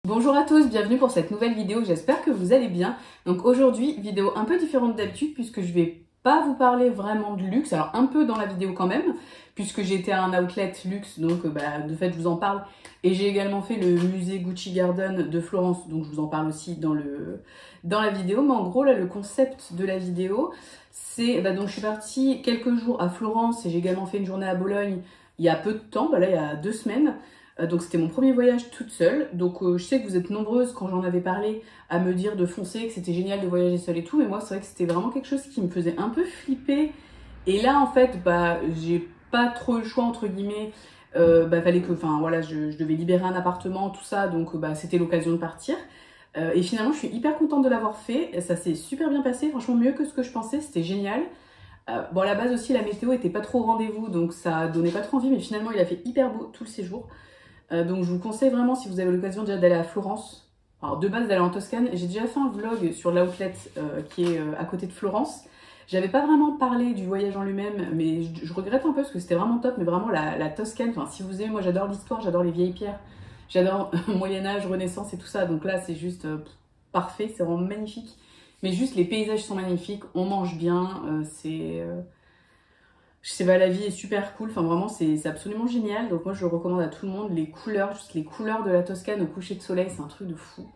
Bonjour à tous, bienvenue pour cette nouvelle vidéo, j'espère que vous allez bien. Donc aujourd'hui, vidéo un peu différente d'habitude puisque je vais pas vous parler vraiment de luxe, alors un peu dans la vidéo quand même, puisque j'étais à un outlet luxe, donc de fait je vous en parle. Et j'ai également fait le musée Gucci Garden de Florence, donc je vous en parle aussi dans la vidéo. Mais en gros là, le concept de la vidéo, c'est, donc je suis partie quelques jours à Florence et j'ai également fait une journée à Bologne il y a peu de temps, là il y a 2 semaines. Donc c'était mon premier voyage toute seule, donc je sais que vous êtes nombreuses quand j'en avais parlé à me dire de foncer, que c'était génial de voyager seule et tout, mais moi c'est vrai que c'était vraiment quelque chose qui me faisait un peu flipper. Et là en fait, j'ai pas trop le choix entre guillemets, fallait que, enfin voilà, je devais libérer un appartement, tout ça, donc c'était l'occasion de partir. Et finalement je suis hyper contente de l'avoir fait, ça s'est super bien passé, franchement mieux que ce que je pensais, c'était génial. Bon à la base aussi la météo était pas trop au rendez-vous, donc ça donnait pas trop envie, mais finalement il a fait hyper beau tout le séjour. Donc je vous conseille vraiment, si vous avez l'occasion déjà d'aller à Florence, alors de base d'aller en Toscane. J'ai déjà fait un vlog sur l'outlet qui est à côté de Florence. J'avais pas vraiment parlé du voyage en lui-même, mais je regrette un peu parce que c'était vraiment top. Mais vraiment la Toscane, enfin si vous aimez, moi j'adore l'histoire, j'adore les vieilles pierres, j'adore Moyen-Âge, Renaissance et tout ça. Donc là c'est juste parfait, c'est vraiment magnifique. Mais juste les paysages sont magnifiques, on mange bien, je sais pas, la vie est super cool, enfin vraiment c'est absolument génial. Donc moi je le recommande à tout le monde, les couleurs, juste les couleurs de la Toscane au coucher de soleil, c'est un truc de fou.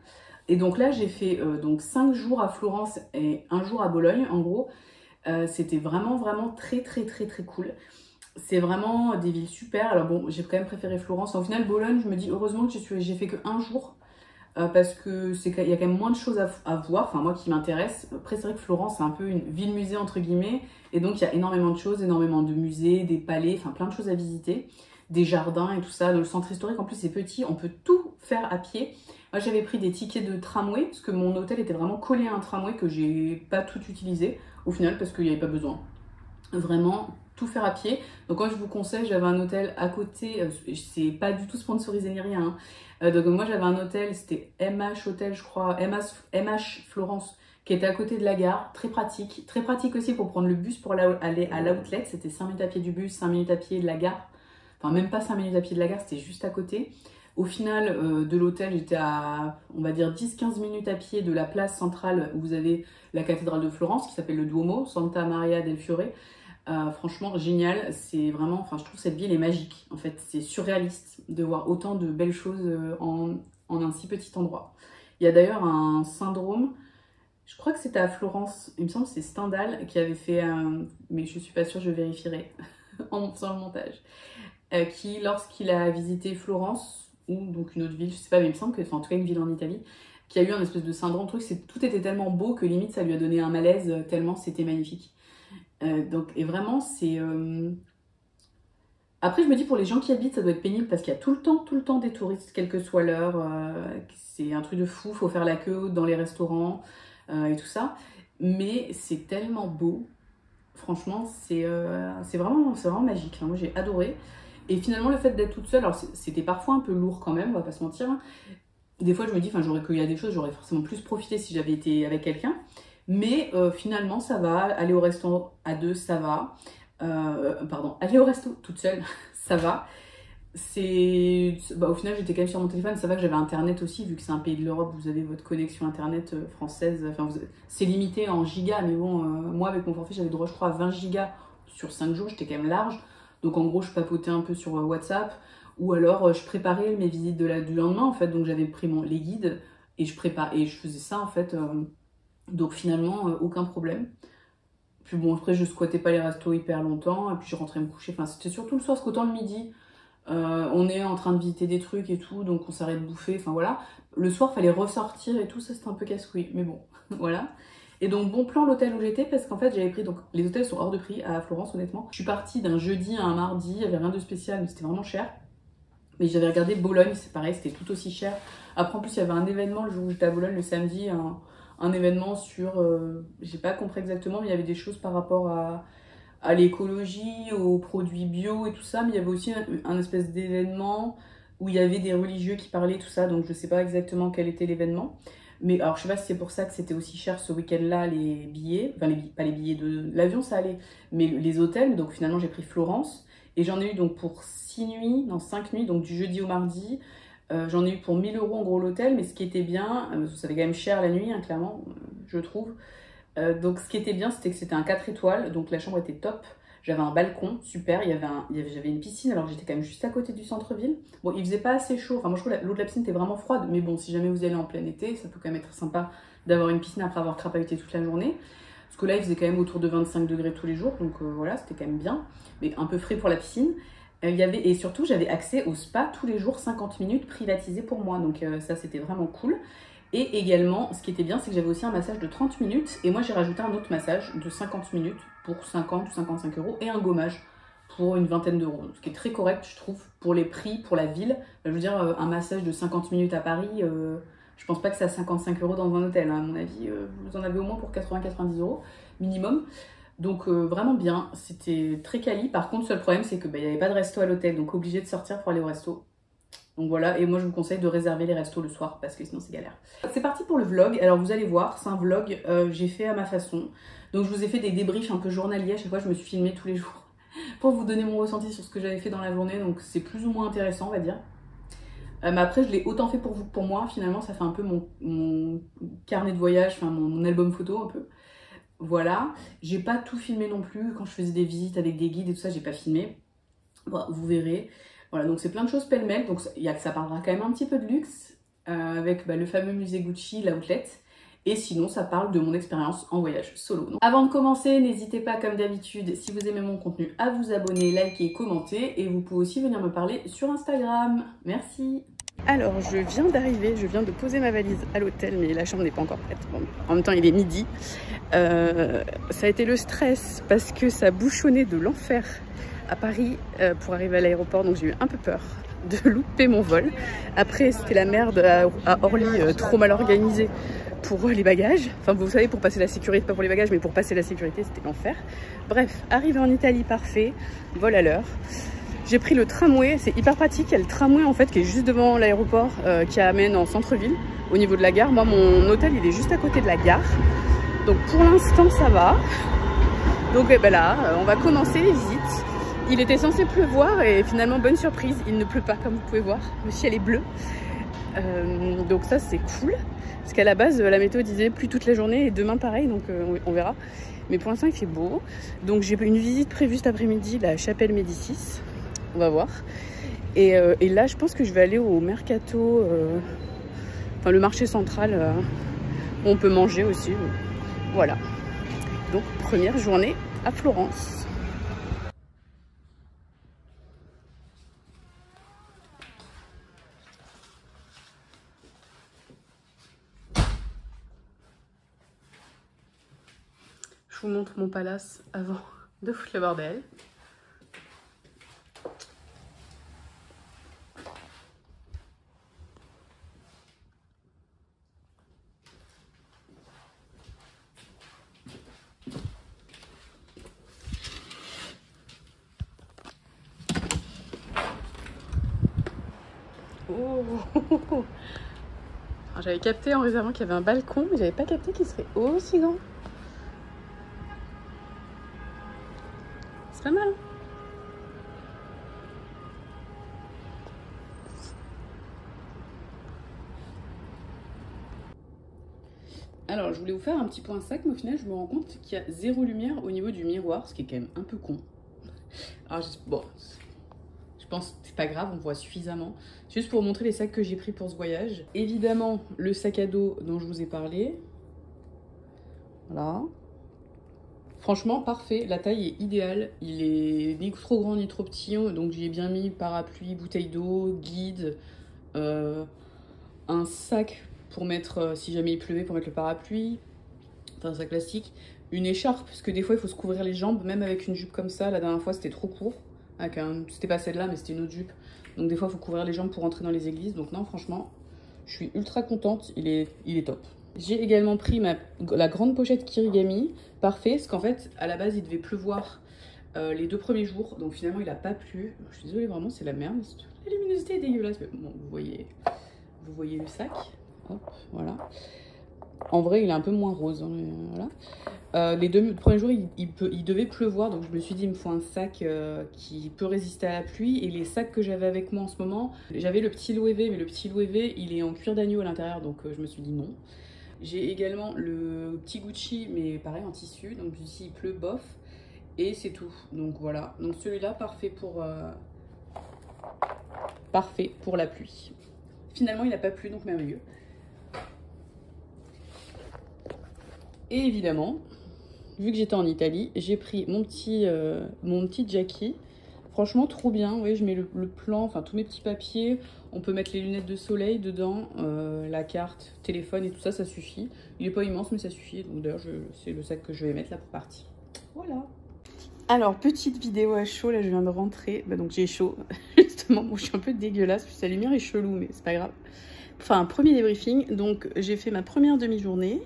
Et donc là j'ai fait donc 5 jours à Florence et 1 jour à Bologne en gros. C'était vraiment très cool. C'est vraiment des villes super. Alors bon, j'ai quand même préféré Florence. Au final Bologne, je me dis heureusement que j'ai fait que 1 jour. Parce que il y a quand même moins de choses à voir, enfin moi qui m'intéresse. Après c'est vrai que Florence c'est un peu une ville-musée entre guillemets, et donc il y a énormément de choses, énormément de musées, des palais, enfin plein de choses à visiter, des jardins et tout ça. Dans le centre historique en plus c'est petit, on peut tout faire à pied. Moi j'avais pris des tickets de tramway, parce que mon hôtel était vraiment collé à un tramway que j'ai pas tout utilisé au final parce qu'il n'y avait pas besoin. Vraiment tout faire à pied. Donc moi je vous conseille, j'avais un hôtel à côté, c'est pas du tout sponsorisé ni rien, hein. Donc moi j'avais un hôtel, c'était MH Hôtel je crois, MH Florence, qui était à côté de la gare, très pratique aussi pour prendre le bus pour aller à l'outlet. C'était 5 minutes à pied du bus, 5 minutes à pied de la gare, enfin même pas 5 minutes à pied de la gare, c'était juste à côté. Au final de l'hôtel, j'étais à, on va dire, 10-15 minutes à pied de la place centrale où vous avez la cathédrale de Florence qui s'appelle le Duomo, Santa Maria del Fiore. Franchement génial, c'est vraiment, enfin je trouve cette ville est magique, en fait c'est surréaliste de voir autant de belles choses en un si petit endroit. Il y a d'ailleurs un syndrome, je crois que c'était à Florence, il me semble que c'est Stendhal qui avait fait, mais je suis pas sûre, je vérifierai en faisant le montage, qui lorsqu'il a visité Florence, ou donc une autre ville, je sais pas, mais il me semble que, enfin en tout cas une ville en Italie, qui a eu un espèce de syndrome, truc, tout était tellement beau que limite ça lui a donné un malaise tellement c'était magnifique. Et vraiment, c'est... Après, je me dis, pour les gens qui habitent, ça doit être pénible parce qu'il y a tout le temps des touristes, quelle que soit l'heure. C'est un truc de fou, faut faire la queue dans les restaurants et tout ça. Mais c'est tellement beau. Franchement, c'est vraiment magique. Enfin, moi, j'ai adoré. Et finalement, le fait d'être toute seule, alors c'était parfois un peu lourd quand même, on va pas se mentir. Des fois, je me dis, enfin, j'aurais cueilli à des choses, j'aurais forcément plus profité si j'avais été avec quelqu'un. Mais finalement, ça va. Aller au restaurant à deux, ça va. Pardon, aller au resto toute seule, ça va. Au final, j'étais quand même sur mon téléphone. Ça va que j'avais Internet aussi, vu que c'est un pays de l'Europe, vous avez votre connexion Internet française. Enfin, c'est limité en gigas, mais bon, moi, avec mon forfait, j'avais droit, je crois, à 20 gigas sur 5 jours. J'étais quand même large. Donc, en gros, je papotais un peu sur WhatsApp. Ou alors, je préparais mes visites du lendemain, en fait. Donc, j'avais pris les guides et je faisais ça, en fait. Donc finalement, aucun problème. Puis bon, après, je squattais pas les restos hyper longtemps, et puis je rentrais me coucher. Enfin, c'était surtout le soir, parce qu'autant le midi, on est en train de visiter des trucs et tout, donc on s'arrête de bouffer, enfin voilà. Le soir, fallait ressortir et tout, ça c'était un peu casse-couille, mais bon, voilà. Et donc, bon plan l'hôtel où j'étais, parce qu'en fait, j'avais pris, donc les hôtels sont hors de prix à Florence, honnêtement. Je suis partie d'un jeudi à un mardi, il y avait rien de spécial, mais c'était vraiment cher. Mais j'avais regardé Bologne, c'est pareil, c'était tout aussi cher. Après, en plus, il y avait un événement le jour où j'étais à Bologne, le samedi, un événement sur, j'ai pas compris exactement, mais il y avait des choses par rapport à l'écologie, aux produits bio et tout ça, mais il y avait aussi un espèce d'événement où il y avait des religieux qui parlaient, tout ça, donc je sais pas exactement quel était l'événement. Mais alors je sais pas si c'est pour ça que c'était aussi cher ce week-end-là, les billets, enfin pas les billets de l'avion, ça allait, mais les hôtels. Donc finalement j'ai pris Florence, et j'en ai eu donc pour 6 nuits, non 5 nuits, donc du jeudi au mardi. J'en ai eu pour 1000 € en gros l'hôtel, mais ce qui était bien, ça fait quand même cher la nuit, hein, clairement, je trouve. Donc ce qui était bien, c'était que c'était un 4 étoiles, donc la chambre était top. J'avais un balcon, super, j'avais une piscine, alors que j'étais quand même juste à côté du centre-ville. Bon, il faisait pas assez chaud, enfin moi je trouve que l'eau de la piscine était vraiment froide, mais bon, si jamais vous allez en plein été, ça peut quand même être sympa d'avoir une piscine après avoir crapahuté toute la journée. Parce que là, il faisait quand même autour de 25 degrés tous les jours, donc voilà, c'était quand même bien, mais un peu frais pour la piscine. Et surtout, j'avais accès au spa tous les jours, 50 minutes privatisé pour moi, donc ça c'était vraiment cool. Et également, ce qui était bien, c'est que j'avais aussi un massage de 30 minutes. Et moi, j'ai rajouté un autre massage de 50 minutes pour 50 ou 55 € et un gommage pour une vingtaine d'euros. Ce qui est très correct, je trouve, pour les prix, pour la ville. Je veux dire, un massage de 50 minutes à Paris, je pense pas que c'est à 55 € dans un hôtel. Hein. À mon avis, vous en avez au moins pour 80-90 € minimum. Donc vraiment bien, c'était très quali. Par contre, le seul problème, c'est qu'il n'y avait pas de resto à l'hôtel. Donc obligé de sortir pour aller au resto. Donc voilà, et moi je vous conseille de réserver les restos le soir parce que sinon c'est galère. C'est parti pour le vlog. Alors vous allez voir, c'est un vlog, j'ai fait à ma façon. Donc je vous ai fait des débriefs un peu journaliers, à chaque fois je me suis filmée tous les jours pour vous donner mon ressenti sur ce que j'avais fait dans la journée. Donc c'est plus ou moins intéressant, on va dire. Mais après je l'ai autant fait pour vous que pour moi, finalement ça fait un peu mon carnet de voyage, enfin mon album photo un peu. Voilà, j'ai pas tout filmé non plus, quand je faisais des visites avec des guides et tout ça, j'ai pas filmé. Bon, vous verrez. Voilà, donc c'est plein de choses pêle-mêle, donc ça parlera quand même un petit peu de luxe, avec le fameux musée Gucci, l'outlet, et sinon ça parle de mon expérience en voyage solo. Donc, avant de commencer, n'hésitez pas comme d'habitude, si vous aimez mon contenu, à vous abonner, liker, commenter, et vous pouvez aussi venir me parler sur Instagram. Merci. Alors je viens d'arriver, je viens de poser ma valise à l'hôtel, mais la chambre n'est pas encore prête. Bon, en même temps il est midi. Ça a été le stress parce que ça bouchonnait de l'enfer à Paris pour arriver à l'aéroport, donc j'ai eu un peu peur de louper mon vol. Après c'était la merde à Orly, trop mal organisé pour les bagages. Enfin vous savez, pour passer la sécurité, pas pour les bagages mais pour passer la sécurité, c'était l'enfer. Bref, arrivé en Italie, parfait, vol à l'heure. J'ai pris le tramway, c'est hyper pratique, il y a le tramway en fait qui est juste devant l'aéroport qui amène en centre-ville au niveau de la gare. Moi mon hôtel il est juste à côté de la gare, donc pour l'instant ça va. Donc là on va commencer les visites. Il était censé pleuvoir et finalement bonne surprise, il ne pleut pas comme vous pouvez voir, le ciel est bleu. Donc ça c'est cool, parce qu'à la base la météo disait pluie toute la journée et demain pareil, donc on verra. Mais pour l'instant il fait beau, donc j'ai une visite prévue cet après-midi, la chapelle Médicis. On va voir. Et là, je pense que je vais aller au mercato, enfin le marché central, où on peut manger aussi. Voilà. Donc, première journée à Florence. Je vous montre mon palace avant de foutre le bordel. Oh. J'avais capté en réservant qu'il y avait un balcon, mais j'avais pas capté qu'il serait aussi grand. C'est pas mal. Alors, je voulais vous faire un petit point sac, mais au final, je me rends compte qu'il y a zéro lumière au niveau du miroir, ce qui est quand même un peu con. Alors, bon, je pense que c'est pas grave, on voit suffisamment. Juste pour vous montrer les sacs que j'ai pris pour ce voyage. Évidemment, le sac à dos dont je vous ai parlé. Voilà. Franchement, parfait. La taille est idéale. Il est ni trop grand ni trop petit. Donc, j'y ai bien mis parapluie, bouteille d'eau, guide, un sac pour mettre, si jamais il pleuvait, pour mettre le parapluie. Enfin, un sac classique. Une écharpe, parce que des fois, il faut se couvrir les jambes, même avec une jupe comme ça. La dernière fois, c'était trop court. C'était pas celle-là, mais c'était une autre jupe. Donc des fois, il faut couvrir les jambes pour entrer dans les églises. Donc non, franchement, je suis ultra contente. Il est top. J'ai également pris la grande pochette Kirigami. Parfait, parce qu'en fait, à la base, il devait pleuvoir les 2 premiers jours. Donc finalement, il a pas plu. Je suis désolée, vraiment, c'est la merde. La luminosité est dégueulasse. Mais bon, vous voyez le sac. Hop, voilà. En vrai, il est un peu moins rose. Hein, voilà. Les 2 premiers jours, il devait pleuvoir, donc je me suis dit, il me faut un sac qui peut résister à la pluie. Et les sacs que j'avais avec moi en ce moment, j'avais le petit Loewe, mais le petit Loewe, il est en cuir d'agneau à l'intérieur, donc je me suis dit non. J'ai également le petit Gucci, mais pareil en tissu, donc ici il pleut, bof. Et c'est tout, donc voilà. Donc celui-là, parfait pour la pluie. Finalement, il n'a pas plu, donc merveilleux. Et évidemment, vu que j'étais en Italie, j'ai pris mon petit Jackie. Franchement, trop bien. Vous voyez, je mets le plan, enfin tous mes petits papiers. On peut mettre les lunettes de soleil dedans, la carte, téléphone et tout ça, ça suffit. Il n'est pas immense, mais ça suffit. Donc d'ailleurs, c'est le sac que je vais mettre là pour partir. Voilà. Alors, petite vidéo à chaud, là je viens de rentrer. Bah, donc j'ai chaud, justement. Bon, je suis un peu dégueulasse, puis sa lumière est chelou, mais c'est pas grave. Enfin, premier débriefing. Donc, j'ai fait ma première demi-journée.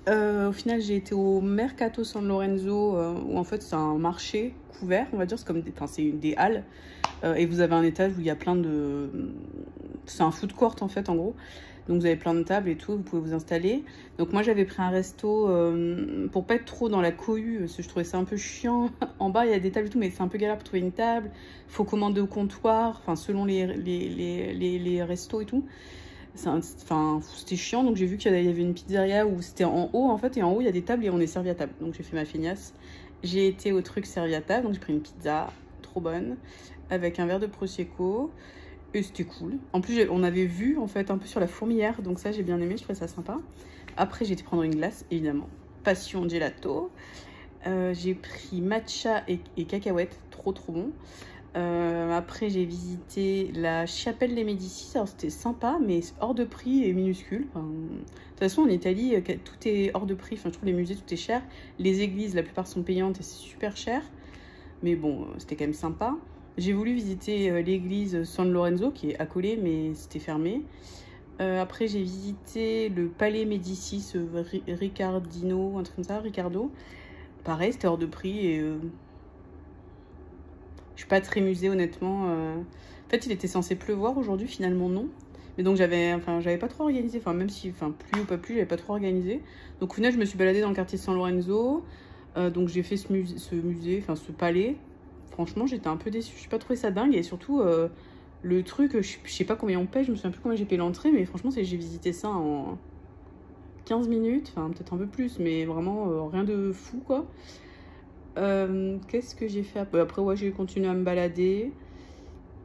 Au final, j'ai été au Mercato San Lorenzo, où en fait c'est un marché couvert, on va dire, c'est comme des halles. Et vous avez un étage où il y a plein de... C'est un food court en fait, en gros. Donc vous avez plein de tables et tout, vous pouvez vous installer. Donc moi j'avais pris un resto pour pas être trop dans la cohue, parce que je trouvais ça un peu chiant. En bas il y a des tables et tout, mais c'est un peu galère pour trouver une table. Il faut commander au comptoir, enfin selon les restos et tout. Enfin, c'était chiant, donc j'ai vu qu'il y avait une pizzeria où c'était en haut en fait, et en haut il y a des tables et on est servi à table. Donc j'ai fait ma feignasse. J'ai été au truc servi à table, donc j'ai pris une pizza trop bonne avec un verre de prosecco. Et c'était cool. En plus, on avait vu en fait un peu sur la fourmilière, donc ça j'ai bien aimé, je trouvais ça sympa. Après, j'ai été prendre une glace, évidemment. Passion gelato. J'ai pris matcha et cacahuètes, trop bon. Après, j'ai visité la chapelle des Médicis. Alors, c'était sympa, mais hors de prix et minuscule. Enfin, de toute façon, en Italie, tout est hors de prix. Enfin, je trouve les musées, tout est cher. Les églises, la plupart sont payantes et c'est super cher. Mais bon, c'était quand même sympa. J'ai voulu visiter l'église San Lorenzo, qui est accolée, mais c'était fermé. Après, j'ai visité le palais Médicis Ricardino, un truc comme ça, Ricardo. Pareil, c'était hors de prix et... je suis pas très musée, honnêtement. En fait, il était censé pleuvoir aujourd'hui, finalement non. Mais donc j'avais pas trop organisé. Enfin, même si, pluie ou pas pluie, j'avais pas trop organisé. Donc au final, je me suis baladée dans le quartier San Lorenzo. Donc j'ai fait ce musée, enfin ce palais. Franchement, j'étais un peu déçue. Je n'ai pas trouvé ça dingue. Et surtout, le truc, je sais pas combien on paye. Je me souviens plus combien j'ai payé l'entrée. Mais franchement, j'ai visité ça en 15 minutes. Enfin, peut-être un peu plus. Mais vraiment, rien de fou, quoi. Qu'est-ce que j'ai fait après? Ouais, j'ai continué à me balader.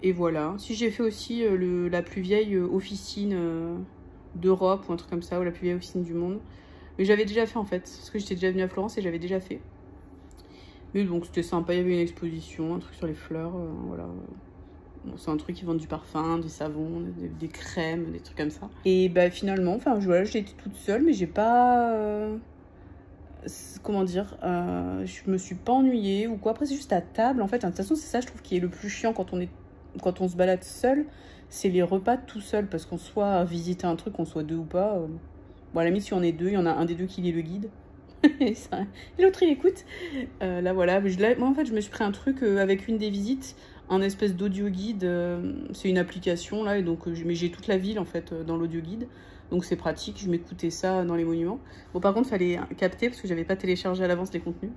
Et voilà. Si j'ai fait aussi la plus vieille officine d'Europe ou un truc comme ça. Ou la plus vieille officine du monde. Mais j'avais déjà fait en fait. Parce que j'étais déjà venue à Florence et j'avais déjà fait. Mais donc c'était sympa, il y avait une exposition, un truc sur les fleurs, voilà. Bon, c'est un truc qui vend du parfum, du savon, des crèmes, des trucs comme ça. Et bah finalement, voilà, j'ai été toute seule, mais j'ai pas... comment dire, je me suis pas ennuyée ou quoi. Après c'est juste à table, en fait, de toute façon c'est ça je trouve qui est le plus chiant quand on se balade seul, c'est les repas tout seul, parce qu'on soit visiter un truc, qu'on soit deux ou pas. Bon à la limite si on est deux, il y en a un des deux qui lit le guide. Et l'autre il écoute. Là voilà, moi en fait je me suis pris un truc avec une des visites, un espèce d'audio guide, c'est une application là, et donc mais j'ai toute la ville en fait dans l'audio guide, donc c'est pratique, je m'écoutais ça dans les monuments. Bon par contre fallait capter parce que j'avais pas téléchargé à l'avance les contenus,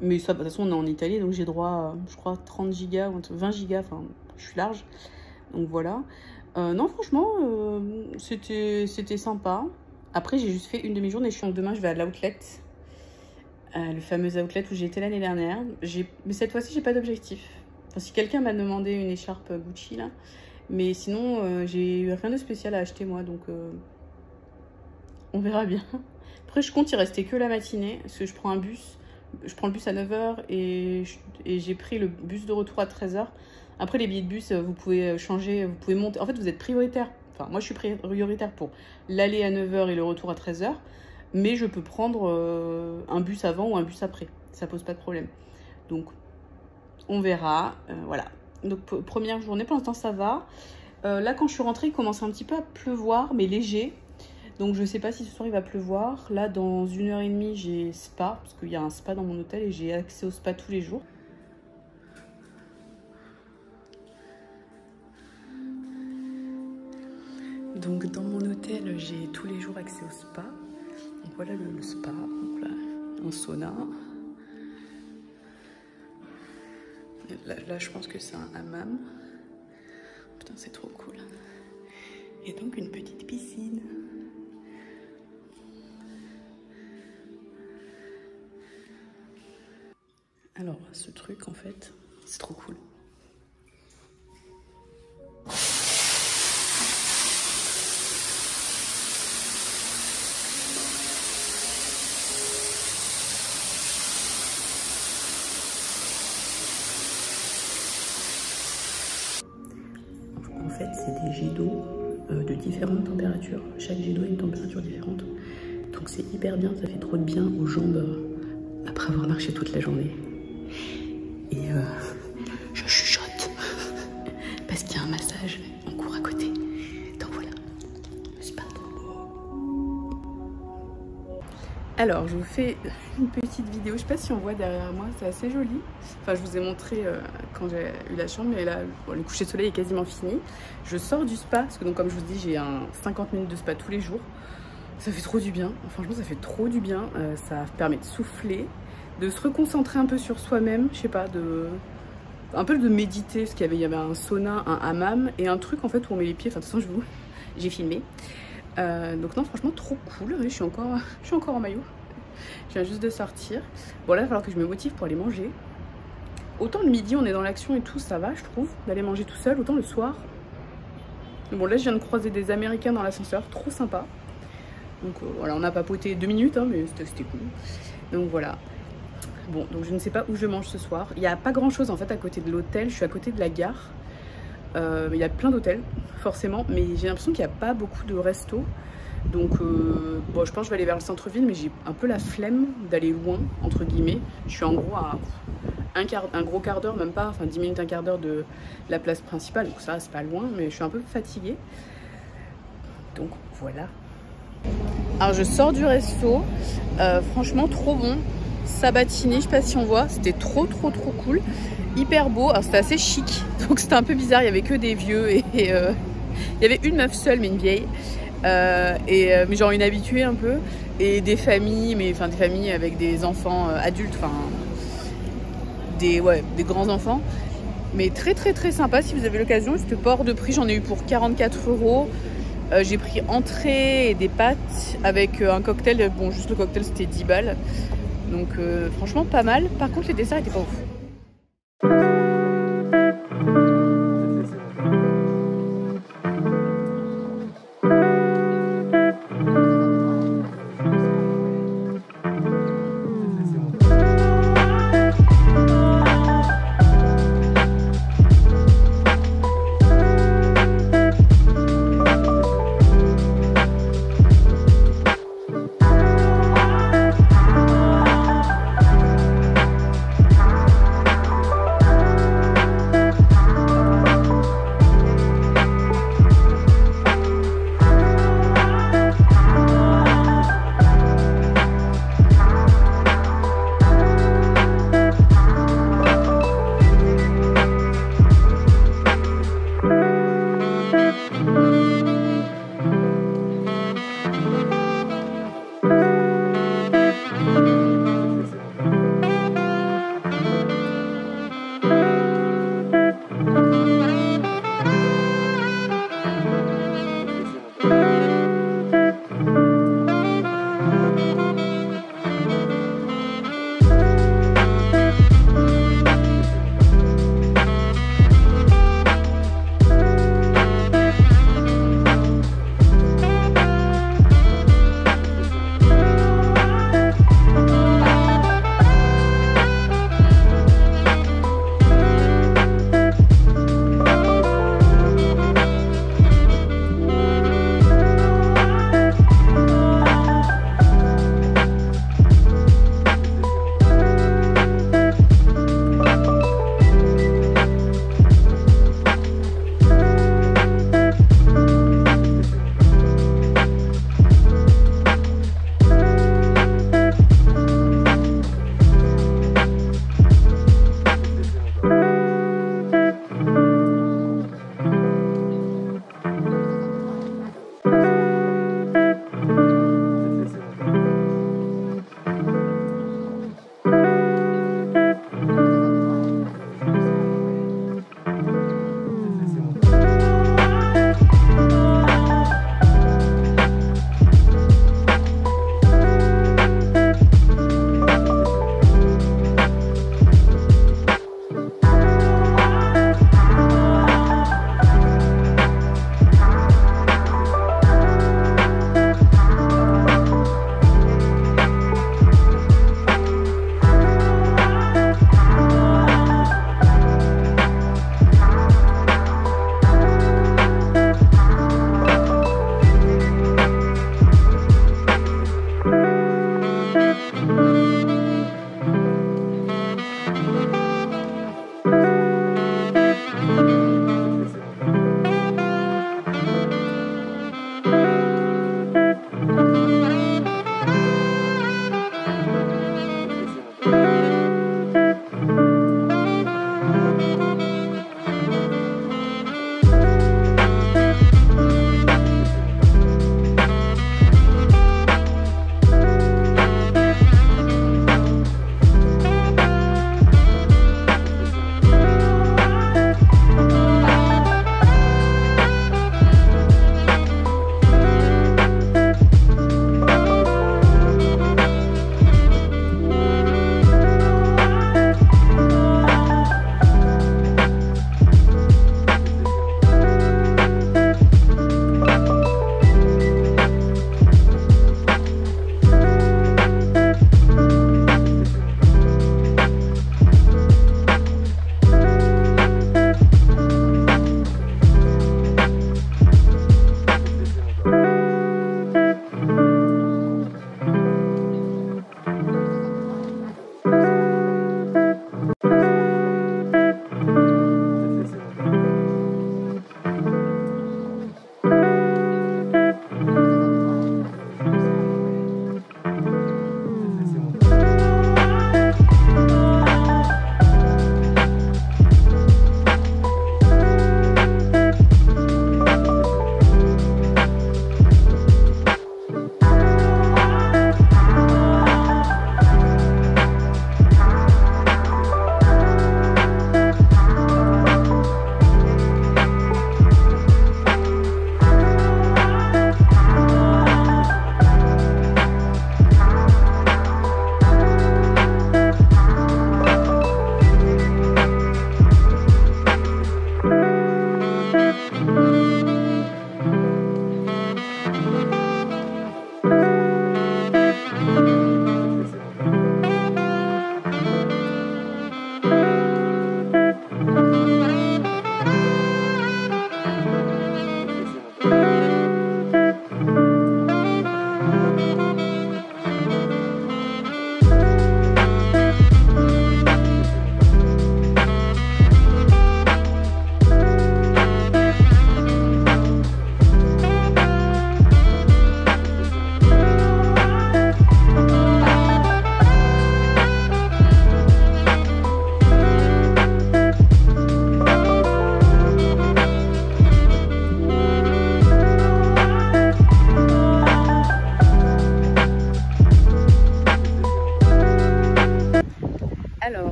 mais ça de toute façon on est en Italie donc j'ai droit à, je crois 30 gigas ou 20 gigas, enfin je suis large, donc voilà. Non franchement c'était sympa. Après, j'ai juste fait une demi-journée. Demain, je vais à l'outlet. Le fameux outlet où j'ai été l'année dernière. Mais cette fois-ci, j'ai pas d'objectif. Enfin, si quelqu'un m'a demandé une écharpe Gucci, là. Mais sinon, j'ai rien de spécial à acheter, moi. Donc, on verra bien. Après, je compte y rester que la matinée. Parce que je prends un bus. Je prends le bus à 9 h et j'ai pris le bus de retour à 13 h. Après, les billets de bus, vous pouvez changer. Vous pouvez monter. En fait, vous êtes prioritaire. Enfin, moi, je suis prioritaire pour l'aller à 9 h et le retour à 13 h. Mais je peux prendre un bus avant ou un bus après. Ça pose pas de problème. Donc, on verra. Voilà. Donc, première journée, pour l'instant, ça va. Là, quand je suis rentrée, il commençait un petit peu à pleuvoir, mais léger. Donc, je sais pas si ce soir, il va pleuvoir. Là, dans 1h30, j'ai spa. Parce qu'il y a un spa dans mon hôtel et j'ai accès au spa tous les jours. Donc dans mon hôtel, j'ai tous les jours accès au spa. Donc voilà le spa, donc là, un sauna. Là, je pense que c'est un hammam. Putain, c'est trop cool. Et donc une petite piscine. Alors, ce truc, en fait, c'est trop cool. En fait, c'est des jets d'eau de différentes températures. Chaque jet d'eau a une température différente. Donc c'est hyper bien, ça fait trop de bien aux jambes après avoir marché toute la journée. Et je chuchote parce qu'il y a un massage en cours à côté. Donc voilà, c'est pas trop beau. Alors je vous fais une petite vidéo, je sais pas si on voit derrière moi, c'est assez joli. Enfin je vous ai montré quand j'ai eu la chambre, mais là bon, le coucher de soleil est quasiment fini. Je sors du spa, parce que donc comme je vous dis j'ai un 50 minutes de spa tous les jours. Ça fait trop du bien, franchement ça fait trop du bien, ça permet de souffler, de se reconcentrer un peu sur soi-même, je sais pas, un peu de méditer, parce qu'il y avait un sauna, un hammam et un truc en fait où on met les pieds, enfin de toute façon j'ai filmé. Donc non franchement trop cool, je suis encore en maillot, je viens juste de sortir. Bon là il va falloir que je me motive pour aller manger. Autant le midi on est dans l'action et tout, ça va je trouve, d'aller manger tout seul, autant le soir. Bon là je viens de croiser des Américains dans l'ascenseur, trop sympa. Donc voilà, on a papoté 2 minutes, hein, mais c'était cool. Donc voilà. Bon, donc je ne sais pas où je mange ce soir. Il n'y a pas grand chose en fait à côté de l'hôtel. Je suis à côté de la gare. Il y a plein d'hôtels, forcément. Mais j'ai l'impression qu'il n'y a pas beaucoup de restos. Donc bon, je pense que je vais aller vers le centre-ville. Mais j'ai un peu la flemme d'aller loin, entre guillemets. Je suis en gros à un gros quart d'heure, même pas, enfin 10 minutes, un quart d'heure de la place principale. Donc ça, c'est pas loin. Mais je suis un peu fatiguée. Donc voilà. Alors je sors du resto, franchement trop bon, Sabatini, je sais pas si on voit, c'était trop cool, hyper beau, alors c'était assez chic, donc c'était un peu bizarre, il y avait que des vieux et il y avait une meuf seule mais une vieille, mais genre une habituée un peu, et des familles, des familles avec des enfants adultes, enfin des grands enfants, mais très sympa si vous avez l'occasion, c'était pas hors de prix, j'en ai eu pour 44 €. J'ai pris entrée et des pâtes avec un cocktail, bon juste le cocktail c'était 10 balles, donc franchement pas mal. Par contre les desserts étaient pas ouf.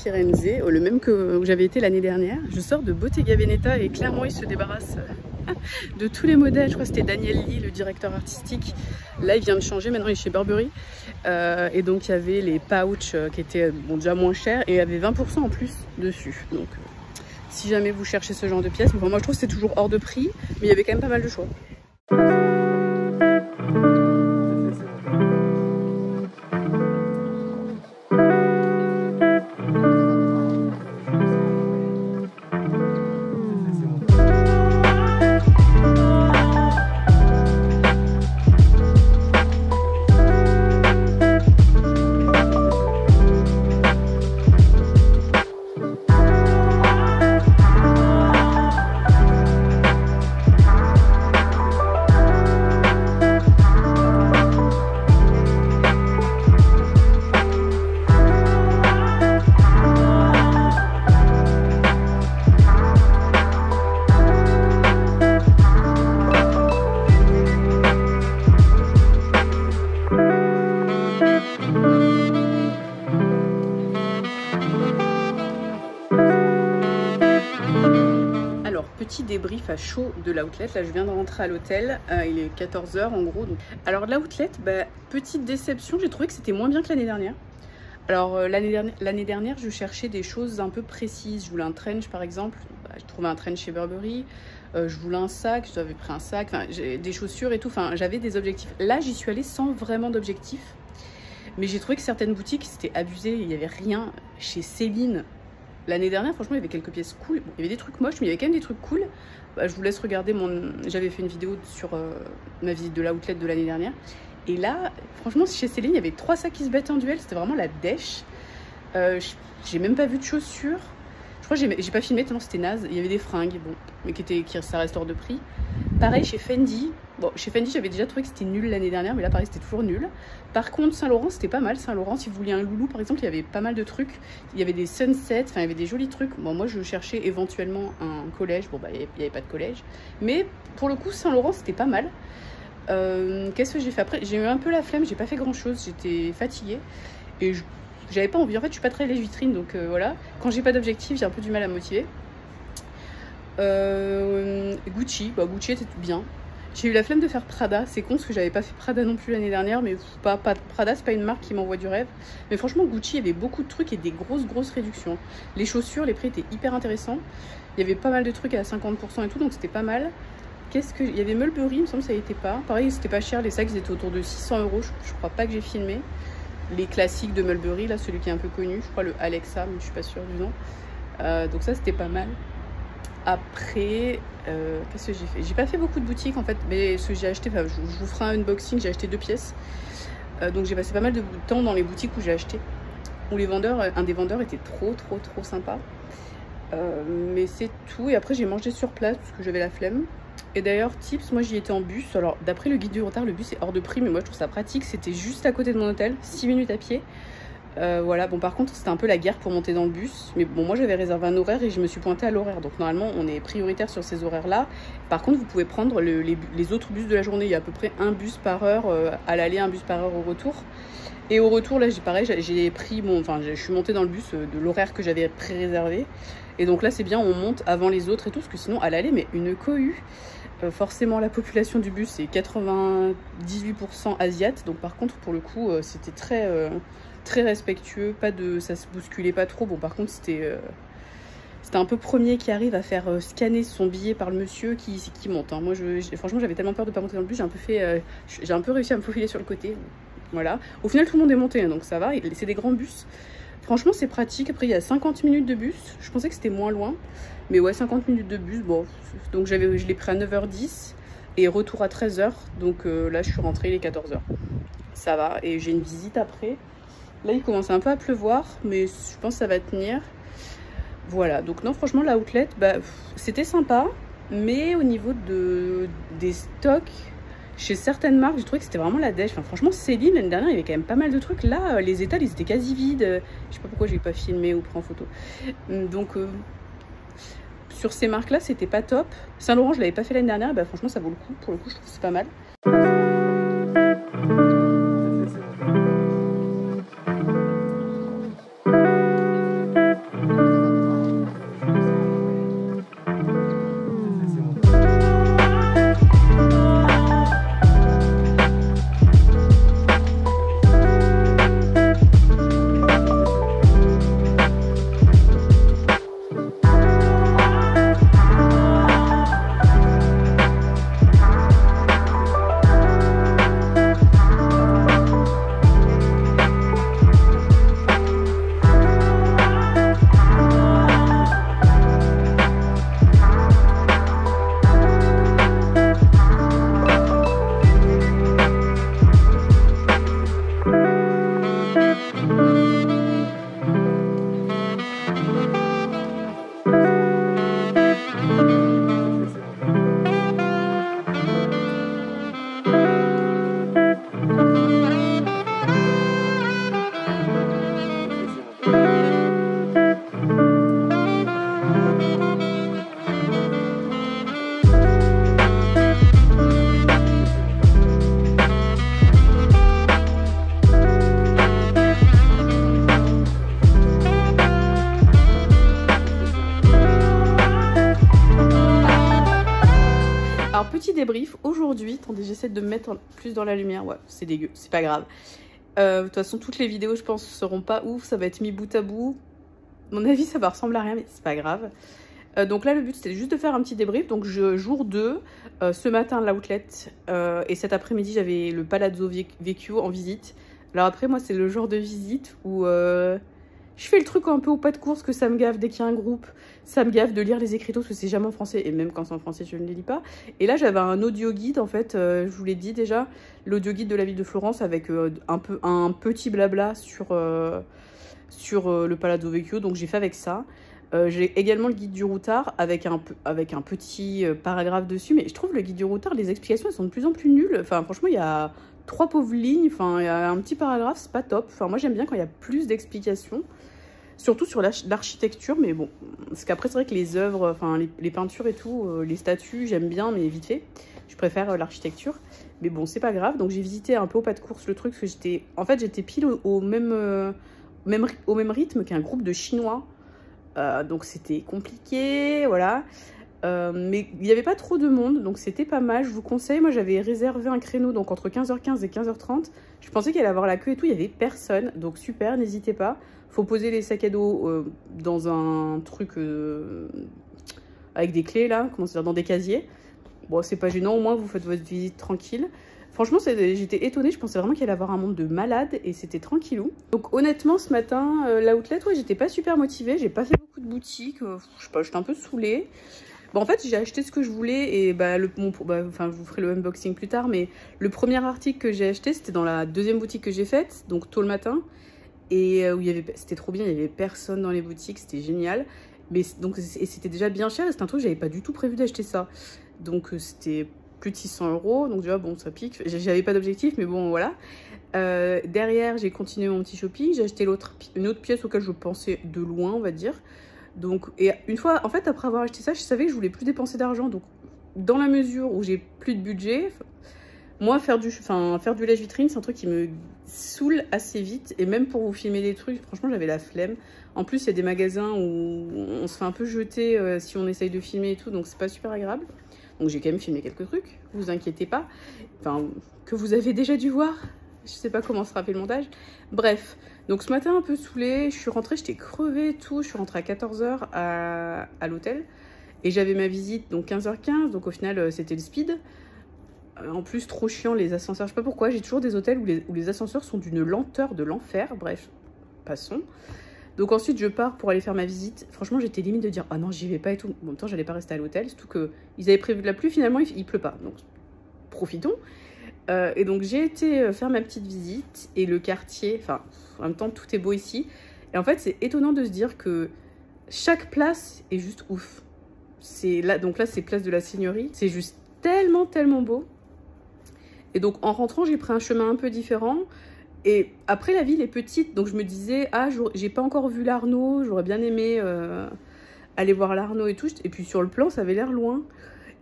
Firenze, le même que où j'avais été l'année dernière. Je sors de Bottega Veneta et clairement il se débarrasse de tous les modèles. Je crois que c'était Daniel Lee, le directeur artistique. Là il vient de changer, maintenant il est chez Burberry. Et donc il y avait les pouches qui étaient bon, déjà moins chers et il y avait 20% en plus dessus. Donc si jamais vous cherchez ce genre de pièces, bon, moi je trouve que c'est toujours hors de prix, mais il y avait quand même pas mal de choix. Petit débrief à chaud de l'outlet. Là je viens de rentrer à l'hôtel, il est 14 h en gros. Donc. Alors l'outlet, bah, petite déception, j'ai trouvé que c'était moins bien que l'année dernière. Alors l'année dernière je cherchais des choses un peu précises. Je voulais un trench par exemple, bah, je trouvais un trench chez Burberry. Je voulais un sac, j'avais pris un sac, enfin, des chaussures et tout, enfin j'avais des objectifs. Là j'y suis allée sans vraiment d'objectifs, mais j'ai trouvé que certaines boutiques c'était abusé, il n'y avait rien. Chez Céline, l'année dernière, franchement, il y avait quelques pièces cool. Bon, il y avait des trucs moches, mais il y avait quand même des trucs cool. Bah, je vous laisse regarder mon... J'avais fait une vidéo sur ma visite de l'outlet de l'année dernière. Et là, franchement, chez Céline, il y avait 3 sacs qui se battaient en duel. C'était vraiment la dèche. J'ai même pas vu de chaussures. Je crois que j'ai pas filmé tellement c'était naze. Il y avait des fringues, bon, mais ça reste hors de prix. Pareil chez Fendi. Bon, chez Fendi, j'avais déjà trouvé que c'était nul l'année dernière, mais là, pareil, c'était toujours nul. Par contre, Saint-Laurent, c'était pas mal. Saint-Laurent, si vous vouliez un loulou, par exemple, il y avait pas mal de trucs. Il y avait des sunsets, enfin, il y avait des jolis trucs. Bon, moi, je cherchais éventuellement un collège. Bon, bah, il n'y avait pas de collège. Mais pour le coup, Saint-Laurent, c'était pas mal. Qu'est-ce que j'ai fait après? J'ai eu un peu la flemme, j'ai pas fait grand-chose. J'étais fatiguée. Et j'avais pas envie. En fait, je suis pas très les vitrines, donc voilà. Quand j'ai pas d'objectif, j'ai un peu du mal à me motiver. Gucci, bah, Gucci était bien. J'ai eu la flemme de faire Prada, c'est con parce que j'avais pas fait Prada non plus l'année dernière, mais Prada c'est pas une marque qui m'envoie du rêve. Mais franchement Gucci, il y avait beaucoup de trucs et des grosses réductions. Les chaussures, les prix étaient hyper intéressants. Il y avait pas mal de trucs à 50% et tout, donc c'était pas mal. Il y avait Mulberry, il me semble que ça y était pas. Pareil, c'était pas cher, les sacs ils étaient autour de 600 €, je crois pas que j'ai filmé. Les classiques de Mulberry, là celui qui est un peu connu, je crois le Alexa, mais je suis pas sûre du nom. Donc ça c'était pas mal. Après, qu'est-ce que j'ai fait? J'ai pas fait beaucoup de boutiques en fait, mais ce que j'ai acheté, enfin, je vous ferai un unboxing, j'ai acheté 2 pièces. Donc j'ai passé pas mal de temps dans les boutiques où j'ai acheté. Où les vendeurs, un des vendeurs était trop sympa. Mais c'est tout. Et après j'ai mangé sur place parce que j'avais la flemme. Et d'ailleurs, tips, moi j'y étais en bus. Alors d'après le guide du retard, le bus est hors de prix, mais moi je trouve ça pratique. C'était juste à côté de mon hôtel, 6 minutes à pied. Voilà, bon par contre c'était un peu la guerre pour monter dans le bus, mais bon moi j'avais réservé un horaire et je me suis pointée à l'horaire, donc normalement on est prioritaire sur ces horaires là. Par contre vous pouvez prendre les autres bus de la journée, il y a à peu près un bus par heure à l'aller, un bus par heure au retour. Et au retour là j'ai pris je suis montée dans le bus de l'horaire que j'avais pré-réservé, et donc là c'est bien, on monte avant les autres et tout, parce que sinon à l'aller, mais une cohue. Forcément la population du bus c'est 98% asiate, donc par contre pour le coup c'était très respectueux, ça se bousculait pas trop. Bon par contre c'était un peu premier qui arrive à faire scanner son billet par le monsieur qui monte, hein. Moi franchement j'avais tellement peur de pas monter dans le bus, j'ai un peu réussi à me faufiler sur le côté, voilà. Au final tout le monde est monté, hein, donc ça va, c'est des grands bus. Franchement c'est pratique. Après il y a 50 minutes de bus, je pensais que c'était moins loin, mais ouais 50 minutes de bus, bon. Donc je l'ai pris à 9 h 10 et retour à 13 h, donc là je suis rentrée, il est 14 h. Ça va, et j'ai une visite après. Là il commence un peu à pleuvoir, mais je pense que ça va tenir. Voilà, donc non franchement l'outlet, bah, c'était sympa, mais au niveau des stocks, chez certaines marques, j'ai trouvé que c'était vraiment la dèche. Enfin, franchement, Céline, l'année dernière, il y avait quand même pas mal de trucs. Là, les étals, ils étaient quasi vides. Je sais pas pourquoi j'ai pas filmé ou pris en photo. Donc, sur ces marques-là, c'était pas top. Saint-Laurent, je l'avais pas fait l'année dernière. Bah, franchement, ça vaut le coup. Pour le coup, je trouve que c'est pas mal. débrief aujourd'hui. Attendez, j'essaie de me mettre plus dans la lumière. Ouais, c'est dégueu, c'est pas grave. De toute façon, toutes les vidéos, je pense, seront pas ouf. Ça va être mis bout à bout. À mon avis, ça va ressembler à rien, mais c'est pas grave. Donc là, le but, c'était juste de faire un petit débrief. Donc, jour 2, ce matin, l'outlet. Et cet après-midi, j'avais le Palazzo Vecchio en visite. Alors après, moi, c'est le genre de visite où je fais le truc un peu au pas de course, que ça me gaffe dès qu'il y a un groupe. Ça me gaffe de lire les écriteaux, parce que c'est jamais en français. Et même quand c'est en français, je ne les lis pas. Et là, j'avais un audio guide, en fait. Je vous l'ai dit déjà. L'audio guide de la ville de Florence avec un petit blabla sur le Palazzo Vecchio. Donc, j'ai fait avec ça. J'ai également le guide du routard avec un petit paragraphe dessus. Mais je trouve le guide du routard, les explications, elles sont de plus en plus nulles. Enfin, franchement, il y a 3 pauvres lignes. Enfin, il y a un petit paragraphe, c'est pas top. Enfin, moi, j'aime bien quand il y a plus d'explications. Surtout sur l'architecture, mais bon. Parce qu'après, c'est vrai que les œuvres, enfin, les peintures et tout, les statues, j'aime bien, mais vite fait. Je préfère l'architecture. Mais bon, c'est pas grave. Donc, j'ai visité un peu au pas de course le truc, parce que j'étais pile au même rythme qu'un groupe de Chinois. Donc c'était compliqué, voilà. Mais il n'y avait pas trop de monde, donc c'était pas mal. Je vous conseille, moi j'avais réservé un créneau donc entre 15h15 et 15h30. Je pensais qu'il allait avoir la queue et tout, il n'y avait personne. Donc super, n'hésitez pas. Faut poser les sacs à dos dans un truc avec des clés là, comment dire, dans des casiers. Bon, c'est pas gênant, au moins vous faites votre visite tranquille. Franchement, j'étais étonnée, je pensais vraiment qu'il allait avoir un monde de malades et c'était tranquillou. Donc honnêtement, ce matin, l'outlet, ouais, j'étais pas super motivée, j'ai pas fait beaucoup de boutiques, je sais pas, j'étais un peu saoulée. Bon, en fait, j'ai acheté ce que je voulais et enfin, je vous ferai le unboxing plus tard, mais le premier article que j'ai acheté, c'était dans la deuxième boutique que j'ai faite, donc tôt le matin. Et c'était trop bien, il y avait personne dans les boutiques, c'était génial. Mais donc, c'était déjà bien cher et c'est un truc, j'avais pas du tout prévu d'acheter ça. Donc c'était plus de 600 €, donc déjà bon ça pique, j'avais pas d'objectif mais bon voilà. Derrière j'ai continué mon petit shopping, j'ai acheté une autre pièce auquel je pensais de loin on va dire. Donc et une fois en fait après avoir acheté ça je savais que je voulais plus dépenser d'argent, donc dans la mesure où j'ai plus de budget, moi faire du lèche-vitrine c'est un truc qui me saoule assez vite et même pour vous filmer des trucs franchement j'avais la flemme. En plus il y a des magasins où on se fait un peu jeter si on essaye de filmer et tout, donc c'est pas super agréable. Donc j'ai quand même filmé quelques trucs, vous inquiétez pas. Enfin, que vous avez déjà dû voir. Je sais pas comment sera fait le montage. Bref, donc ce matin un peu saoulée, je suis rentrée, j'étais crevée et tout. Je suis rentrée à 14h à l'hôtel. Et j'avais ma visite, donc 15h15, donc au final c'était le speed. En plus, trop chiant les ascenseurs, je sais pas pourquoi, j'ai toujours des hôtels où les ascenseurs sont d'une lenteur de l'enfer. Bref, passons. Donc ensuite je pars pour aller faire ma visite. Franchement j'étais limite de dire ah non j'y vais pas et tout. En même temps j'allais pas rester à l'hôtel, surtout que ils avaient prévu de la pluie, finalement il pleut pas. Donc profitons. Et donc j'ai été faire ma petite visite et le quartier, enfin en même temps tout est beau ici. Et en fait c'est étonnant de se dire que chaque place est juste ouf. Donc là c'est place de la Seigneurie, c'est juste tellement beau. Et donc en rentrant j'ai pris un chemin un peu différent. Et après, la ville est petite, donc je me disais, ah, j'ai pas encore vu l'Arnaud, j'aurais bien aimé aller voir l'Arnaud et tout. Et puis sur le plan, ça avait l'air loin.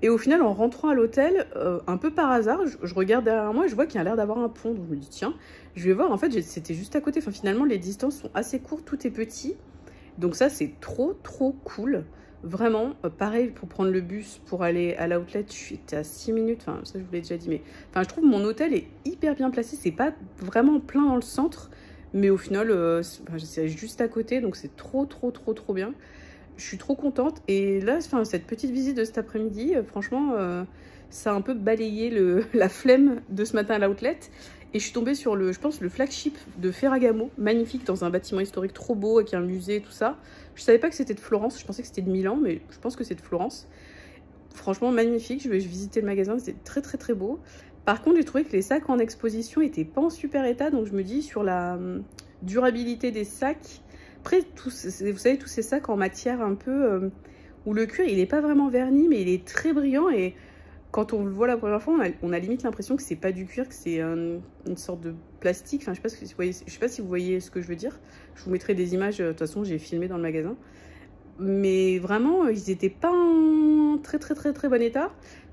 Et au final, en rentrant à l'hôtel, un peu par hasard, je regarde derrière moi et je vois qu'il y a l'air d'avoir un pont. Donc je me dis, tiens, je vais voir. En fait, c'était juste à côté. Enfin, finalement, les distances sont assez courtes, tout est petit. Donc ça, c'est trop cool. Vraiment, pareil pour prendre le bus pour aller à l'outlet, j'étais à 6 minutes, enfin ça je vous l'ai déjà dit, mais enfin je trouve mon hôtel est hyper bien placé, c'est pas vraiment plein dans le centre, mais au final c'est juste à côté, donc c'est trop bien. Je suis trop contente et là, enfin cette petite visite de cet après-midi, franchement, ça a un peu balayé la flemme de ce matin à l'outlet. Et je suis tombée sur je pense, le flagship de Ferragamo, magnifique, dans un bâtiment historique trop beau, avec un musée et tout ça. Je savais pas que c'était de Florence, je pensais que c'était de Milan, mais je pense que c'est de Florence. Franchement, magnifique, je vais visiter le magasin, c'était très beau. Par contre, j'ai trouvé que les sacs en exposition étaient pas en super état, donc je me dis, sur la durabilité des sacs, après, vous savez, tous ces sacs en matière un peu, où le cuir, il est pas vraiment verni, mais il est très brillant, et quand on le voit la première fois, on a limite l'impression que c'est pas du cuir, que c'est une sorte de plastique. Enfin, je sais pas si vous voyez ce que je veux dire. Je vous mettrai des images, de toute façon, j'ai filmé dans le magasin. Mais vraiment, ils étaient pas en très bon état.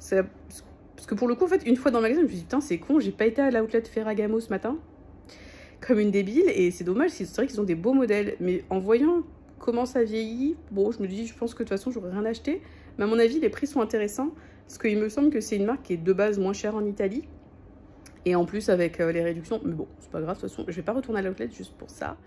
Parce que pour le coup, en fait, une fois dans le magasin, je me suis dit, putain, c'est con, j'ai pas été à l'outlet Ferragamo ce matin. Comme une débile. Et c'est dommage, c'est vrai qu'ils ont des beaux modèles. Mais en voyant comment ça vieillit, bon, je me dis, je pense que de toute façon, j'aurais rien acheté. Mais à mon avis, les prix sont intéressants. Parce qu'il me semble que c'est une marque qui est de base moins chère en Italie. Et en plus avec les réductions, mais bon, c'est pas grave, de toute façon, je vais pas retourner à l'outlet juste pour ça.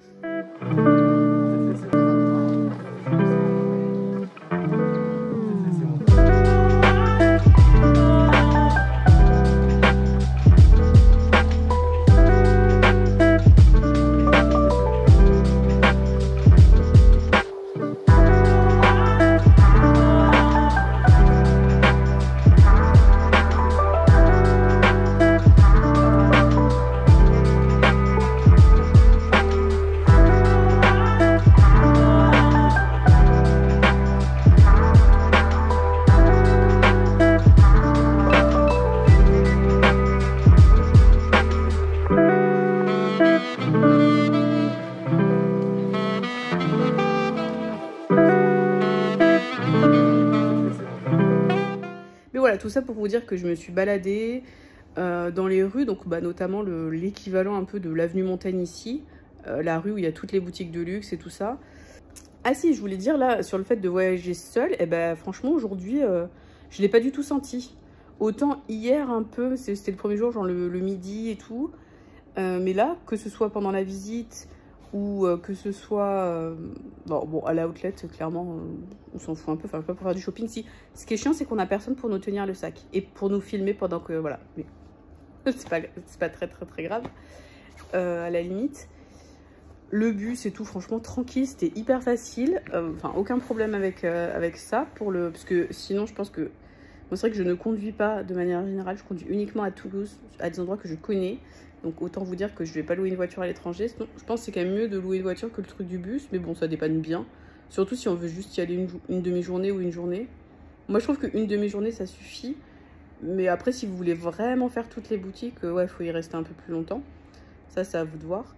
Voilà, tout ça pour vous dire que je me suis baladée dans les rues, donc notamment l'équivalent un peu de l'avenue Montaigne ici, la rue où il y a toutes les boutiques de luxe et tout ça. Ah si, je voulais dire là, sur le fait de voyager seule, et franchement aujourd'hui, je l'ai pas du tout senti. Autant hier un peu, c'était le premier jour, genre le midi et tout, mais là, que ce soit pendant la visite ou que ce soit bon à la outlet, clairement on s'en fout un peu, enfin pas pour faire du shopping. Si ce qui est chiant, c'est qu'on a personne pour nous tenir le sac et pour nous filmer pendant que voilà, mais c'est pas très grave à la limite. Le bus et tout, franchement tranquille, c'était hyper facile, enfin aucun problème avec ça parce que sinon je pense que c'est vrai que je ne conduis pas de manière générale, je conduis uniquement à Toulouse, à des endroits que je connais. Donc autant vous dire que je vais pas louer une voiture à l'étranger. Sinon, je pense que c'est quand même mieux de louer une voiture que le truc du bus. Mais bon, ça dépanne bien. Surtout si on veut juste y aller une demi-journée ou une journée. Moi, je trouve qu'une demi-journée, ça suffit. Mais après, si vous voulez vraiment faire toutes les boutiques, ouais, il faut y rester un peu plus longtemps. Ça, c'est à vous de voir.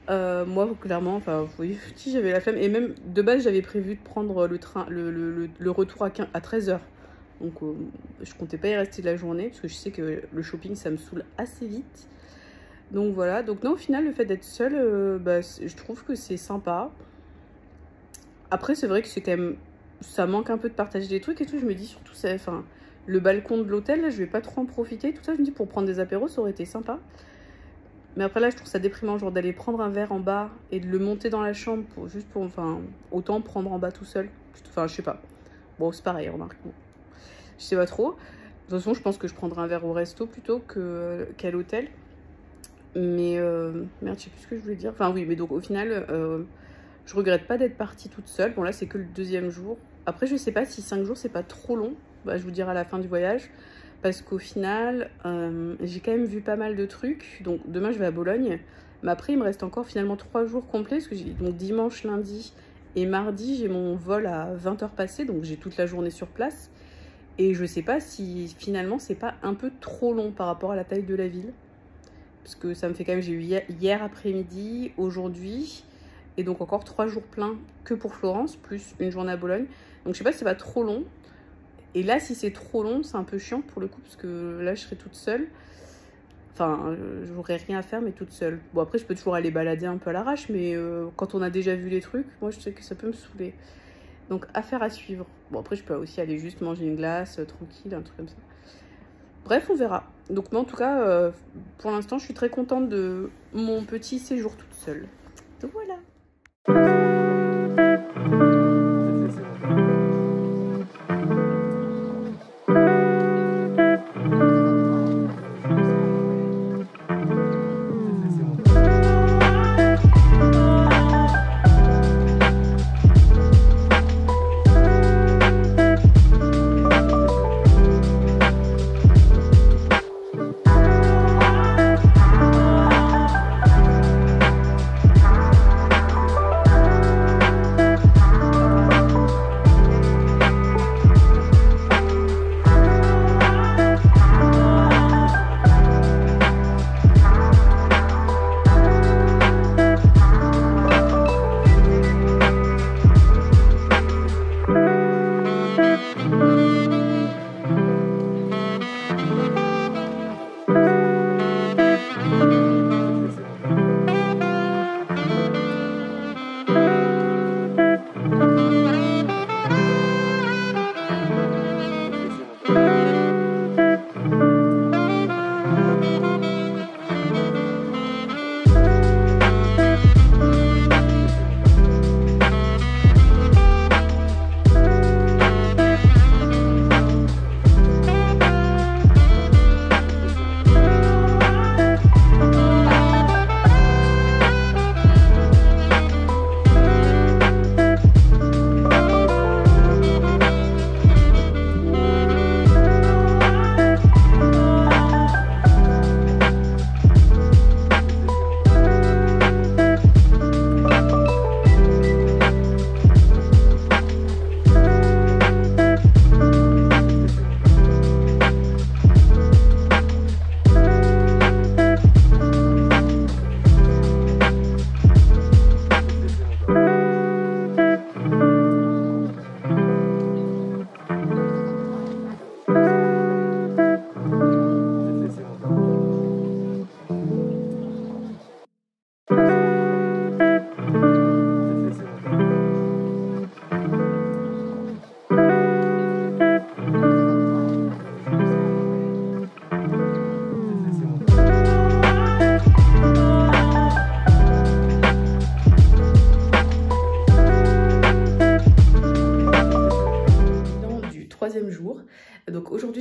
Moi, clairement, enfin, oui, si j'avais la flemme. Et même, de base, j'avais prévu de prendre le train, le retour à 13 h. Donc, je comptais pas y rester de la journée. Parce que je sais que le shopping, ça me saoule assez vite. Donc voilà, donc non, au final, le fait d'être seule, je trouve que c'est sympa. Après, c'est vrai que c'est quand même, ça manque un peu de partager des trucs et tout. Je me dis surtout, enfin, le balcon de l'hôtel, là, je vais pas trop en profiter. Tout ça, je me dis, pour prendre des apéros, ça aurait été sympa. Mais après, là, je trouve ça déprimant, genre d'aller prendre un verre en bas et de le monter dans la chambre, enfin, autant prendre en bas tout seul. Enfin, je sais pas. Bon, c'est pareil, remarque. Bon. Je sais pas trop. De toute façon, je pense que je prendrai un verre au resto plutôt qu'à l'hôtel. Mais merde, je sais plus ce que je voulais dire. Enfin oui, mais donc au final, je regrette pas d'être partie toute seule. Bon là, c'est que le deuxième jour. Après, je sais pas si 5 jours, c'est pas trop long. Je vous dirai à la fin du voyage. Parce qu'au final, j'ai quand même vu pas mal de trucs. Donc demain, je vais à Bologne. Mais après, il me reste encore finalement 3 jours complets. Parce que j'ai donc dimanche, lundi et mardi, j'ai mon vol à 20 h passées. Donc j'ai toute la journée sur place. Et je sais pas si finalement, c'est pas un peu trop long par rapport à la taille de la ville. Parce que ça me fait quand même, j'ai eu hier après-midi, aujourd'hui, et donc encore 3 jours pleins que pour Florence, plus une journée à Bologne. Donc je sais pas si c'est pas trop long. Et là, si c'est trop long, c'est un peu chiant pour le coup, parce que là, je serai toute seule. Enfin, j'aurais rien à faire, mais toute seule. Bon, après, je peux toujours aller balader un peu à l'arrache, mais quand on a déjà vu les trucs, moi, je sais que ça peut me saouler. Donc, affaire à suivre. Bon, après, je peux aussi aller juste manger une glace, tranquille, un truc comme ça. Bref, on verra. Donc, mais en tout cas, pour l'instant, je suis très contente de mon petit séjour toute seule. Donc, voilà.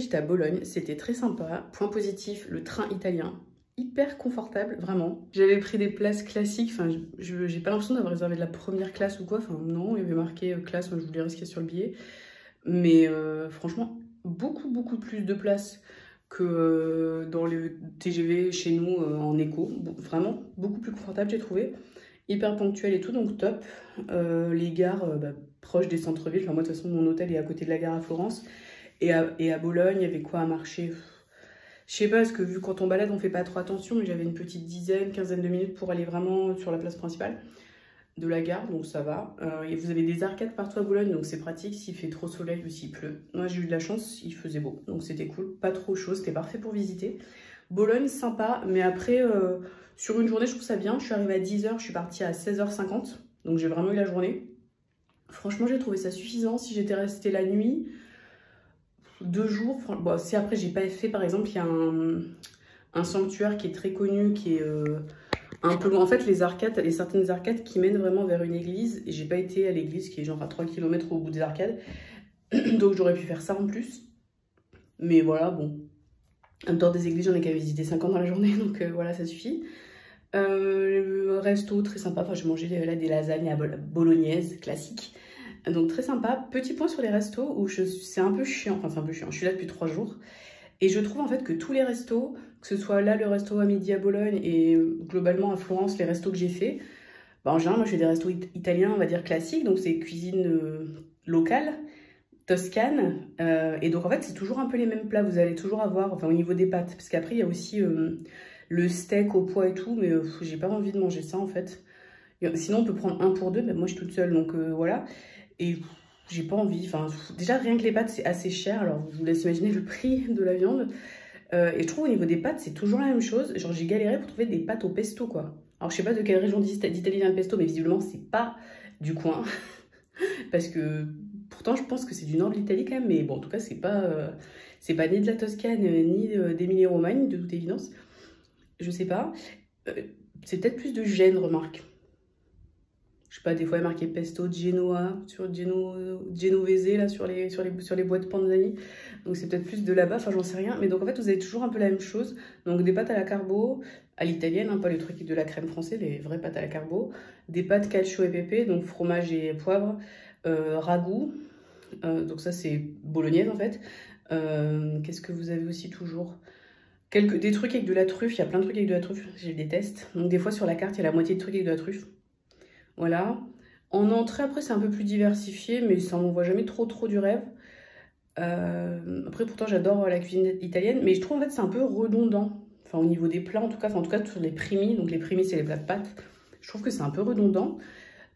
j'étais à Bologne, c'était très sympa. Point positif, le train italien, hyper confortable, vraiment. J'avais pris des places classiques, enfin j'ai pas l'impression d'avoir réservé de la première classe ou quoi, enfin non, il y avait marqué classe, moi je voulais risquer sur le billet. Mais franchement, beaucoup plus de place que dans le TGV chez nous en éco. Vraiment, beaucoup plus confortable j'ai trouvé. Hyper ponctuel et tout, donc top. Les gares proches des centres-villes, enfin moi de toute façon mon hôtel est à côté de la gare à Florence. Et à Bologne, il y avait quoi à marcher? Je sais pas, parce que vu quand on balade, on fait pas trop attention, mais j'avais une petite dizaine, quinzaine de minutes pour aller vraiment sur la place principale de la gare, donc ça va. Et vous avez des arcades partout à Bologne, donc c'est pratique s'il fait trop soleil ou s'il pleut. Moi j'ai eu de la chance, il faisait beau, donc c'était cool. Pas trop chaud, c'était parfait pour visiter. Bologne, sympa, mais après, sur une journée, je trouve ça bien. Je suis arrivée à 10 h, je suis partie à 16 h 50, donc j'ai vraiment eu la journée. Franchement, j'ai trouvé ça suffisant. Si j'étais restée la nuit, 2 jours, bon, si après j'ai pas fait, par exemple, il y a un sanctuaire qui est très connu, qui est un peu loin. En fait, les arcades, il y a certaines arcades qui mènent vraiment vers une église, et j'ai pas été à l'église qui est genre à 3 km au bout des arcades, donc j'aurais pu faire ça en plus. Mais voilà, bon, en même temps des églises, j'en ai qu'à visiter 50 dans la journée, donc voilà, ça suffit. Le resto, très sympa, enfin j'ai mangé là des lasagnes à bolognaise, classique. Donc très sympa. Petit point sur les restos où c'est un peu chiant, enfin c'est un peu chiant, je suis là depuis 3 jours. Et je trouve en fait que tous les restos, que ce soit là le resto à midi à Bologne et globalement à Florence, les restos que j'ai fait, bah, en général moi je fais des restos italiens, on va dire classiques, donc c'est cuisine locale, toscane. Et donc en fait c'est toujours un peu les mêmes plats, vous allez toujours avoir, enfin au niveau des pâtes, parce qu'après il y a aussi le steak au pois et tout, mais j'ai pas envie de manger ça en fait. Sinon on peut prendre un pour deux, mais moi je suis toute seule, donc voilà. Et j'ai pas envie, enfin déjà rien que les pâtes c'est assez cher, alors je vous laisse imaginer le prix de la viande. Et je trouve au niveau des pâtes c'est toujours la même chose, genre j'ai galéré pour trouver des pâtes au pesto quoi. Alors je sais pas de quelle région d'Italie vient le pesto, mais visiblement c'est pas du coin. Parce que pourtant je pense que c'est du nord de l'Italie quand même, mais bon en tout cas c'est pas ni de la Toscane ni d'Émilie-Romagne de toute évidence. Je sais pas, c'est peut-être plus de Gênes, remarque. Je sais pas, des fois il y a marqué pesto Genoa, sur Genovese, là, sur les boîtes Panzani. Donc c'est peut-être plus de là-bas, enfin j'en sais rien. Mais donc en fait, vous avez toujours un peu la même chose. Donc des pâtes à la carbo, à l'italienne, hein, pas les trucs de la crème française, les vraies pâtes à la carbo. Des pâtes cacio et pepe, donc fromage et poivre. Ragoût, donc ça c'est bolognaise en fait. Qu'est-ce que vous avez aussi toujours? Des trucs avec de la truffe, il y a plein de trucs avec de la truffe, je les déteste. Donc des fois sur la carte, il y a la moitié de trucs avec de la truffe. Voilà. En entrée, après, c'est un peu plus diversifié, mais ça m'envoie jamais trop du rêve. Après, pourtant, j'adore la cuisine italienne, mais je trouve en fait c'est un peu redondant. Enfin, au niveau des plats, en tout cas sur les primi. Donc les primi, c'est les plats de pâtes. Je trouve que c'est un peu redondant.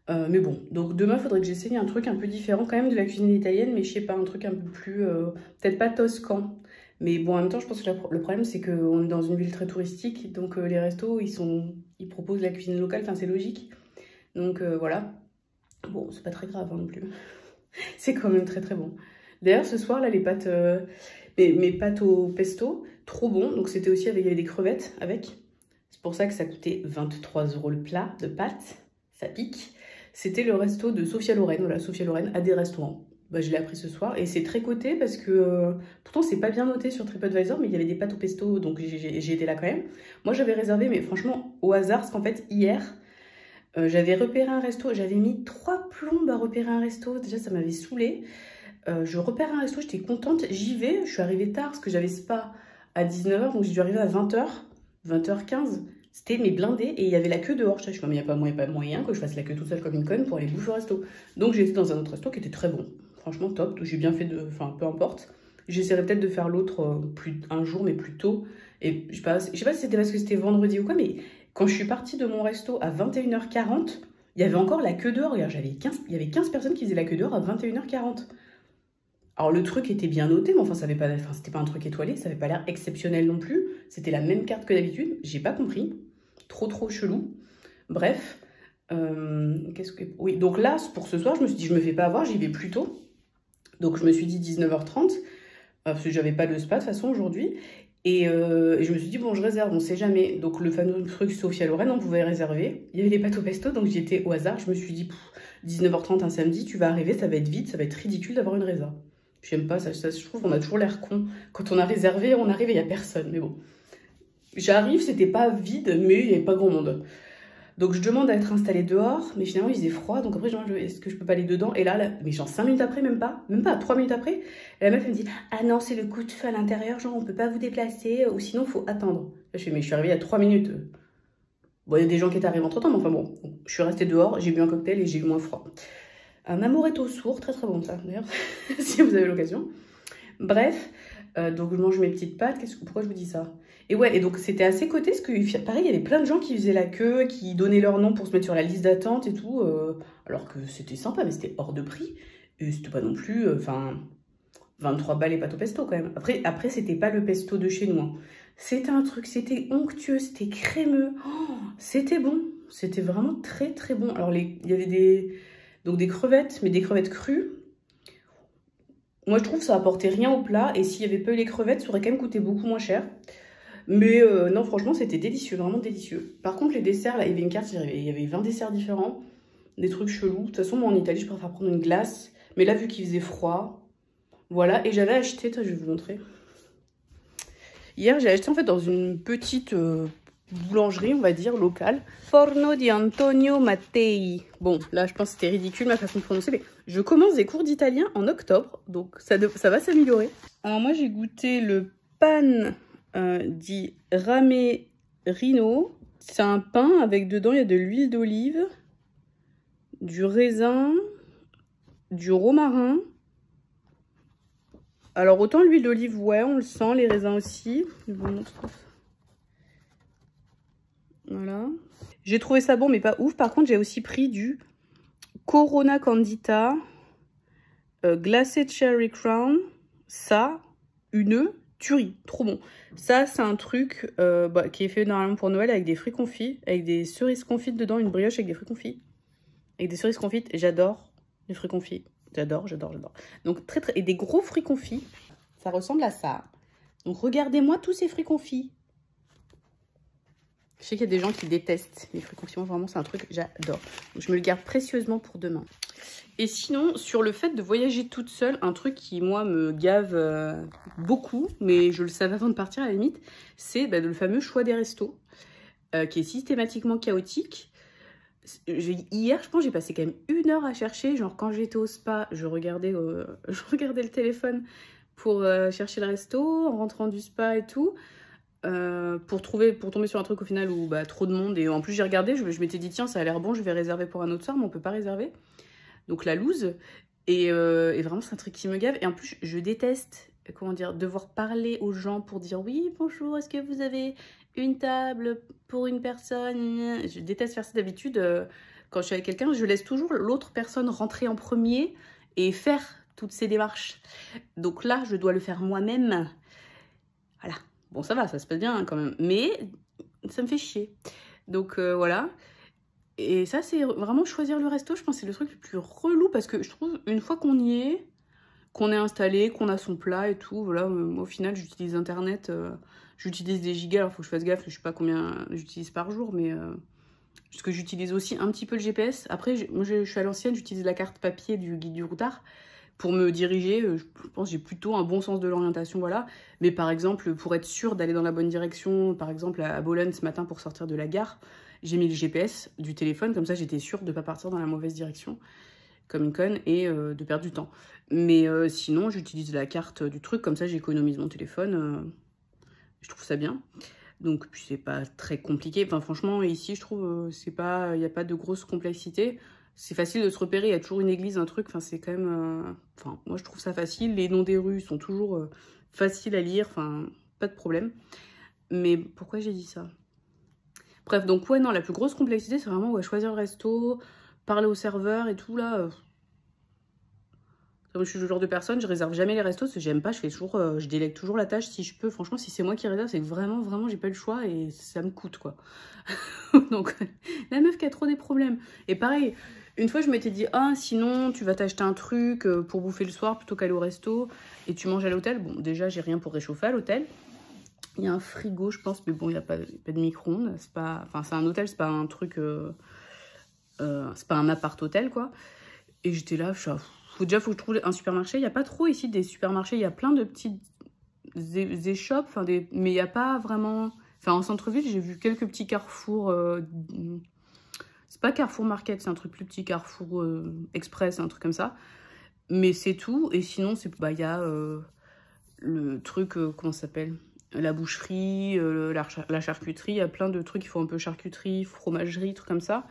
Mais bon, donc demain, il faudrait que j'essaye un truc un peu différent quand même de la cuisine italienne, mais je sais pas, un truc un peu plus... peut-être pas toscan. Mais bon, en même temps, je pense que le problème, c'est qu'on est dans une ville très touristique, donc les restos, ils proposent la cuisine locale, enfin c'est logique. Donc voilà. Bon, c'est pas très grave hein, non plus. C'est quand même très bon. D'ailleurs, ce soir, là, les pâtes, mes pâtes au pesto, trop bon. Donc c'était aussi avec, il y avait des crevettes avec. C'est pour ça que ça coûtait 23 € le plat de pâtes. Ça pique. C'était le resto de Sophia Loren. Voilà, Sophia Loren a des restaurants. Bah, je l'ai appris ce soir. Et c'est très coté parce que, pourtant, c'est pas bien noté sur TripAdvisor, mais il y avait des pâtes au pesto, donc j'ai été là quand même. Moi, j'avais réservé, mais franchement, au hasard, parce qu'en fait, hier... j'avais repéré un resto, j'avais mis 3 plombes à repérer un resto, déjà ça m'avait saoulée. Je repère un resto, j'étais contente, j'y vais, je suis arrivée tard parce que j'avais spa à 19 h, donc j'ai dû arriver à 20 h, 20 h 15. C'était mes blindés et il y avait la queue dehors. Je me suis dit, mais il n'y a pas moyen que je fasse la queue toute seule comme une conne pour aller bouffer au resto. Donc j'ai été dans un autre resto qui était très bon, franchement top, j'ai bien fait enfin peu importe. J'essaierai peut-être de faire l'autre un jour mais plus tôt. Et je sais pas si c'était parce que c'était vendredi ou quoi, mais... Quand je suis partie de mon resto à 21 h 40, il y avait encore la queue dehors. Regarde, il y avait 15 personnes qui faisaient la queue dehors à 21 h 40. Alors le truc était bien noté, mais enfin, c'était pas un truc étoilé, ça n'avait pas l'air exceptionnel non plus. C'était la même carte que d'habitude, j'ai pas compris. Trop chelou. Bref, oui, donc là, pour ce soir, je me suis dit, je me fais pas avoir, j'y vais plus tôt. Donc je me suis dit 19 h 30, parce que j'avais pas de spa de toute façon aujourd'hui. Et je me suis dit, bon, je réserve, on sait jamais. Donc, le fameux truc Sophia Loren, on pouvait réserver. Il y avait les pâtes au pesto, donc j'y étais au hasard. Je me suis dit, 19 h 30 un samedi, tu vas arriver, ça va être vite, ça va être ridicule d'avoir une résa. J'aime pas ça, je trouve qu'on a toujours l'air con. Quand on a réservé, on arrive et il n'y a personne. Mais bon, j'arrive, c'était pas vide, mais il n'y avait pas grand monde. Donc je demande à être installée dehors, mais finalement il faisait froid, donc après je demande est-ce que je peux pas aller dedans, et là, mais genre 5 minutes après, même pas 3 minutes après, la meuf elle me dit ah non c'est le coup de feu à l'intérieur, genre on peut pas vous déplacer, ou sinon faut attendre. Là, je fais mais je suis arrivée il y a 3 minutes. Bon il y a des gens qui étaient arrivés entre temps, mais enfin bon, je suis restée dehors, j'ai bu un cocktail et j'ai eu moins froid. Un amaretto sourd, très très bon ça d'ailleurs, si vous avez l'occasion. Bref, donc je mange mes petites pâtes, pourquoi je vous dis ça? Et ouais, et donc c'était à ses côtés, parce que pareil, il y avait plein de gens qui faisaient la queue, qui donnaient leur nom pour se mettre sur la liste d'attente et tout, alors que c'était sympa, mais c'était hors de prix. Et c'était pas non plus, enfin, 23 balles et pâte au pesto quand même. Après c'était pas le pesto de chez nous. Hein. C'était un truc, c'était onctueux, c'était crémeux, oh, c'était bon, c'était vraiment très très bon. Alors il y avait donc des crevettes, mais des crevettes crues. Moi je trouve que ça apportait rien au plat, et s'il n'y avait pas eu les crevettes, ça aurait quand même coûté beaucoup moins cher. Mais non, franchement, c'était délicieux, vraiment délicieux. Par contre, les desserts, là, il y avait une carte, il y avait 20 desserts différents, des trucs chelous. De toute façon, moi, en Italie, je préfère prendre une glace. Mais là, vu qu'il faisait froid, voilà. Et j'avais acheté, je vais vous montrer. Hier, j'ai acheté, en fait, dans une petite boulangerie, on va dire, locale. Forno di Antonio Mattei. Bon, là, je pense que c'était ridicule, ma façon de prononcer, mais je commence des cours d'italien en octobre, donc ça va s'améliorer. Alors, moi, j'ai goûté le pan... dit Ramerino. C'est un pain avec dedans, il y a de l'huile d'olive, du raisin, du romarin. Alors autant l'huile d'olive, ouais, on le sent, les raisins aussi. Je vous montre. Voilà. J'ai trouvé ça bon, mais pas ouf. Par contre, j'ai aussi pris du Corona Candita, glacé cherry crown. Ça, une tuerie, trop bon. Ça, c'est un truc qui est fait normalement pour Noël avec des fruits confits, avec des cerises confites dedans, une brioche avec des fruits confits. Avec des cerises confites, j'adore les fruits confits. J'adore. Donc, et des gros fruits confits, ça ressemble à ça. Donc, regardez-moi tous ces fruits confits. Je sais qu'il y a des gens qui détestent les fruits confits. Moi, vraiment, c'est un truc que j'adore. Donc, je me le garde précieusement pour demain. Et sinon, sur le fait de voyager toute seule, un truc qui, moi, me gave beaucoup, mais je le savais avant de partir à la limite, c'est le fameux choix des restos, qui est systématiquement chaotique. Hier, je pense, j'ai passé quand même 1 heure à chercher. Genre, quand j'étais au spa, je regardais le téléphone pour chercher le resto, en rentrant du spa et tout. Pour tomber sur un truc au final où trop de monde. Et en plus, j'ai regardé, je m'étais dit, tiens, ça a l'air bon, je vais réserver pour un autre soir, mais on peut pas réserver. Donc la loose, et vraiment c'est un truc qui me gave. Et en plus je déteste, comment dire, devoir parler aux gens pour dire oui bonjour, est-ce que vous avez une table pour une personne? Je déteste faire ça d'habitude. Quand je suis avec quelqu'un, je laisse toujours l'autre personne rentrer en premier et faire toutes ces démarches. Donc là je dois le faire moi-même. Voilà, bon ça va, ça se passe bien quand même, mais ça me fait chier. Donc voilà. Et ça, c'est vraiment choisir le resto, je pense que c'est le truc le plus relou, parce que je trouve, une fois qu'on y est, qu'on est installé, qu'on a son plat et tout, voilà, au final, j'utilise Internet, j'utilise des gigas, alors il faut que je fasse gaffe, je sais pas combien j'utilise par jour, mais parce que j'utilise aussi un petit peu le GPS. Après, moi, je suis à l'ancienne, j'utilise la carte papier du guide du routard pour me diriger. Je pense que j'ai plutôt un bon sens de l'orientation, voilà. Mais par exemple, pour être sûre d'aller dans la bonne direction, par exemple, à Bologne ce matin pour sortir de la gare, j'ai mis le GPS du téléphone, comme ça j'étais sûre de ne pas partir dans la mauvaise direction, comme une conne, et de perdre du temps. Mais sinon, j'utilise la carte du truc, comme ça j'économise mon téléphone. Je trouve ça bien. Donc, puis c'est pas très compliqué. Enfin, franchement, ici, je trouve, il n'y a pas de grosse complexité. C'est facile de se repérer, il y a toujours une église, un truc, enfin, c'est quand même... Enfin, moi, je trouve ça facile. Les noms des rues sont toujours faciles à lire, enfin, pas de problème. Mais pourquoi j'ai dit ça? Bref, donc ouais, non, la plus grosse complexité, c'est vraiment choisir le resto, parler au serveur et tout, là. Comme je suis le genre de personne, je réserve jamais les restos, parce que j'aime pas, je délègue toujours la tâche si je peux. Franchement, si c'est moi qui réserve, c'est que vraiment, j'ai pas le choix et ça me coûte, quoi. Donc, la meuf qui a trop des problèmes. Et pareil, une fois, je m'étais dit, ah, sinon, tu vas t'acheter un truc pour bouffer le soir plutôt qu'aller au resto et tu manges à l'hôtel. Bon, déjà, j'ai rien pour réchauffer à l'hôtel. Il y a un frigo, je pense, mais bon, il n'y a pas de micro-ondes. C'est pas... Enfin, c'est un hôtel, c'est pas un truc... c'est pas un appart-hôtel, quoi. Et j'étais là, Déjà, faut que je trouve un supermarché. Il n'y a pas trop ici des supermarchés. Il y a plein de petites échoppes, mais il n'y a pas vraiment... Enfin, en centre-ville, j'ai vu quelques petits carrefours. C'est pas Carrefour Market, c'est un truc plus petit, Carrefour Express, un truc comme ça. Mais c'est tout. Et sinon, il y a le truc, comment ça s'appelle? La boucherie, la charcuterie. Il y a plein de trucs qui font un peu charcuterie, fromagerie, trucs comme ça.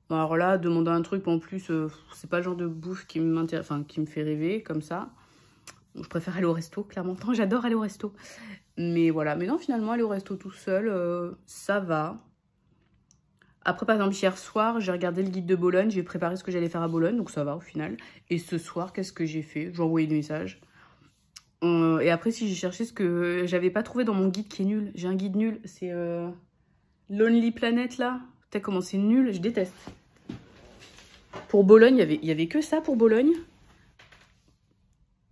Bon, alors là, demander un truc, en plus, c'est pas le genre de bouffe qui m'intéresse, enfin, qui me fait rêver, comme ça. Donc, je préfère aller au resto, clairement. J'adore aller au resto. Mais voilà. Mais non, finalement, aller au resto tout seul, ça va. Après, par exemple, hier soir, j'ai regardé le guide de Bologne. J'ai préparé ce que j'allais faire à Bologne, donc ça va au final. Et ce soir, qu'est-ce que j'ai fait? J'ai envoyé des messages. Et après, si j'ai cherché ce que j'avais pas trouvé dans mon guide qui est nul. J'ai un guide nul. C'est Lonely Planet, là. Putain, comment c'est nul. Je déteste. Pour Bologne, il y avait que ça pour Bologne.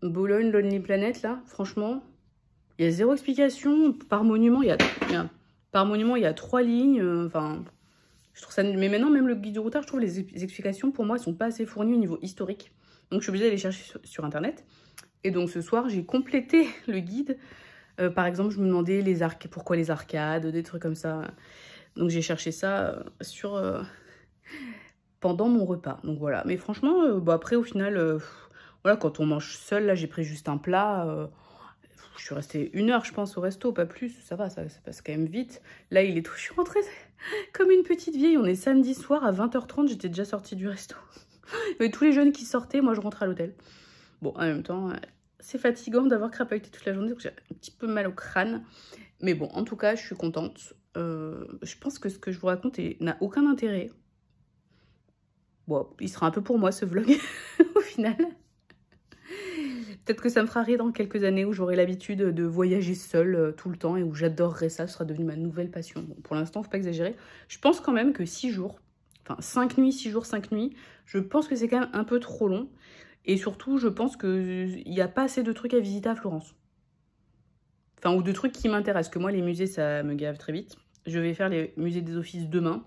Bologne, Lonely Planet, là, franchement, il y a zéro explication. Par monument, il y a 3 lignes. Enfin, je trouve ça... Mais maintenant, même le guide du routard, je trouve les explications, pour moi, elles sont pas assez fournies au niveau historique. Donc, je suis obligée d'aller chercher sur Internet. Et donc, ce soir, j'ai complété le guide. Par exemple, je me demandais pourquoi les arcades, des trucs comme ça. Donc, j'ai cherché ça pendant mon repas. Donc, voilà. Mais franchement, après, au final... Voilà, quand on mange seul, là, j'ai pris juste un plat. Je suis restée 1 heure, je pense, au resto, pas plus. Ça va, ça passe quand même vite. Là, je suis rentrée comme une petite vieille. On est samedi soir, à 20h30, j'étais déjà sortie du resto. Il y avait tous les jeunes qui sortaient, moi, je rentrais à l'hôtel. Bon, en même temps, c'est fatigant d'avoir crapahuté toute la journée, donc j'ai un petit peu mal au crâne. Mais bon, en tout cas, je suis contente. Je pense que ce que je vous raconte n'a aucun intérêt. Bon, il sera un peu pour moi, ce vlog, au final. Peut-être que ça me fera rire dans quelques années où j'aurai l'habitude de voyager seule tout le temps et où j'adorerais ça. Ce sera devenu ma nouvelle passion. Bon, pour l'instant, faut pas exagérer. Je pense quand même que 6 jours, enfin 5 nuits, 6 jours, 5 nuits, je pense que c'est quand même un peu trop long. Et surtout, je pense qu'il n'y a pas assez de trucs à visiter à Florence. Enfin, ou de trucs qui m'intéressent. Que moi, les musées, ça me gave très vite. Je vais faire les musées des offices demain.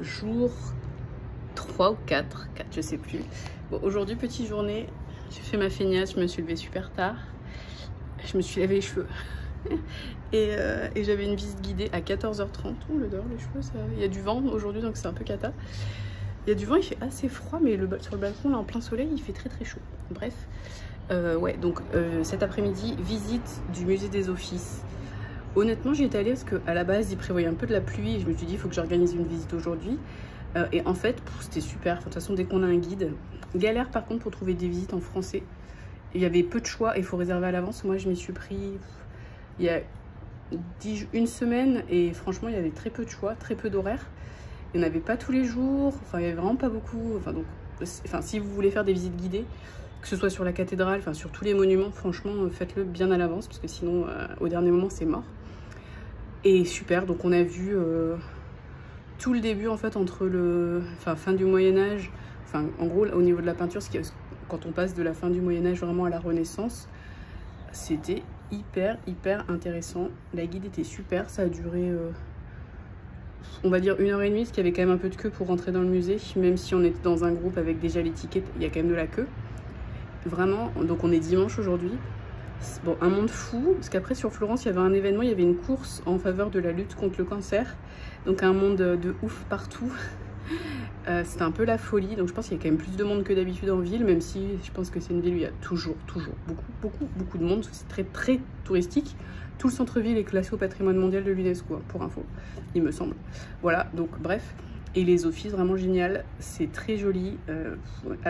Jour 3 ou 4, je sais plus. Bon, aujourd'hui, petite journée, j'ai fait ma feignasse, je me suis levée super tard. Je me suis lavé les cheveux. et j'avais une visite guidée à 14h30. Oh, l'odeur, les cheveux, ça... Il y a du vent aujourd'hui, donc c'est un peu cata. Il y a du vent, il fait assez froid, mais sur le balcon, là, en plein soleil, il fait très très chaud. Bref, ouais, donc cet après-midi, visite du musée des offices. Honnêtement, j'y étais allée parce qu'à la base, il prévoyait un peu de la pluie et je me suis dit, il faut que j'organise une visite aujourd'hui. Et en fait, c'était super. De toute façon, dès qu'on a un guide, galère par contre pour trouver des visites en français. Il y avait peu de choix et il faut réserver à l'avance. Moi, je m'y suis pris il y a une semaine et franchement, il y avait très peu de choix, très peu d'horaires. Il n'y en avait pas tous les jours. Enfin, il n'y avait vraiment pas beaucoup. Enfin, si vous voulez faire des visites guidées, que ce soit sur la cathédrale, enfin sur tous les monuments, franchement, faites-le bien à l'avance parce que sinon, au dernier moment, c'est mort. Et super, donc on a vu tout le début en fait entre fin du Moyen-Âge, enfin en gros au niveau de la peinture, quand on passe de la fin du Moyen-Âge vraiment à la Renaissance, c'était hyper intéressant. La guide était super, ça a duré on va dire 1h30, parce qu'il y avait quand même un peu de queue pour rentrer dans le musée, même si on était dans un groupe avec déjà les tickets, il y a quand même de la queue. Vraiment, donc on est dimanche aujourd'hui. Bon, un monde fou, parce qu'après sur Florence, il y avait un événement, il y avait une course en faveur de la lutte contre le cancer. Donc un monde de ouf partout. C'était un peu la folie, donc je pense qu'il y a quand même plus de monde que d'habitude en ville, même si je pense que c'est une ville où il y a toujours beaucoup de monde, parce que c'est très touristique. Tout le centre-ville est classé au patrimoine mondial de l'UNESCO, pour info, il me semble. Voilà, donc bref. Et les offices, vraiment génial, c'est très joli.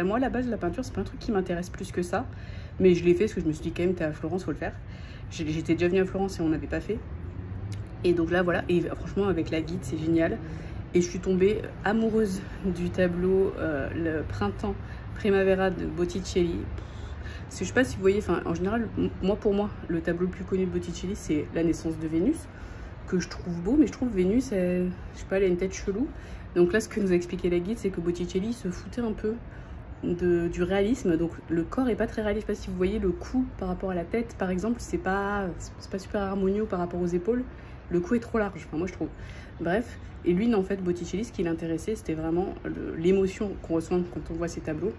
Moi, à la base, la peinture, c'est pas un truc qui m'intéresse plus que ça. Mais je l'ai fait parce que je me suis dit quand même, t'es à Florence, faut le faire. J'étais déjà venue à Florence et on n'avait pas fait. Et donc là, voilà. Et franchement, avec la guide, c'est génial. Et je suis tombée amoureuse du tableau Le Printemps Primavera de Botticelli. Parce que je sais pas si vous voyez, enfin, en général, pour moi, le tableau le plus connu de Botticelli, c'est La naissance de Vénus, que je trouve beau, mais je trouve Vénus, je sais pas, elle a une tête chelou. Donc là, ce que nous a expliqué la guide, c'est que Botticelli se foutait un peu du réalisme, donc le corps est pas très réaliste. Je sais pas si vous voyez le cou par rapport à la tête par exemple, c'est pas super harmonieux par rapport aux épaules, le cou est trop large, enfin moi je trouve. Bref, et lui, en fait, Botticelli, ce qui l'intéressait, c'était vraiment l'émotion qu'on ressent quand on voit ces tableaux.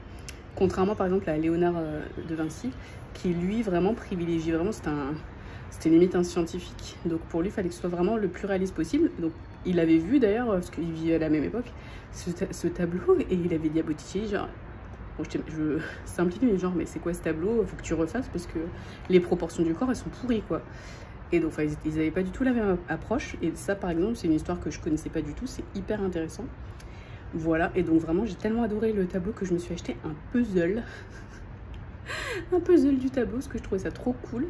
Contrairement, par exemple, à Léonard de Vinci, qui, lui, vraiment privilégie, vraiment, c'était limite un scientifique. Donc, pour lui, il fallait que ce soit vraiment le plus réaliste possible. Donc, il avait vu, d'ailleurs, parce qu'il vivait à la même époque, ce tableau, et il avait dit à Botticelli, genre, bon, je simplifie, mais genre, mais c'est quoi ce tableau? Faut que tu refasses, parce que les proportions du corps, elles sont pourries, quoi. Et donc, enfin, ils n'avaient pas du tout la même approche. Et ça, par exemple, c'est une histoire que je connaissais pas du tout. C'est hyper intéressant. Voilà. Et donc, vraiment, j'ai tellement adoré le tableau que je me suis acheté un puzzle. Un puzzle du tableau, parce que je trouvais ça trop cool.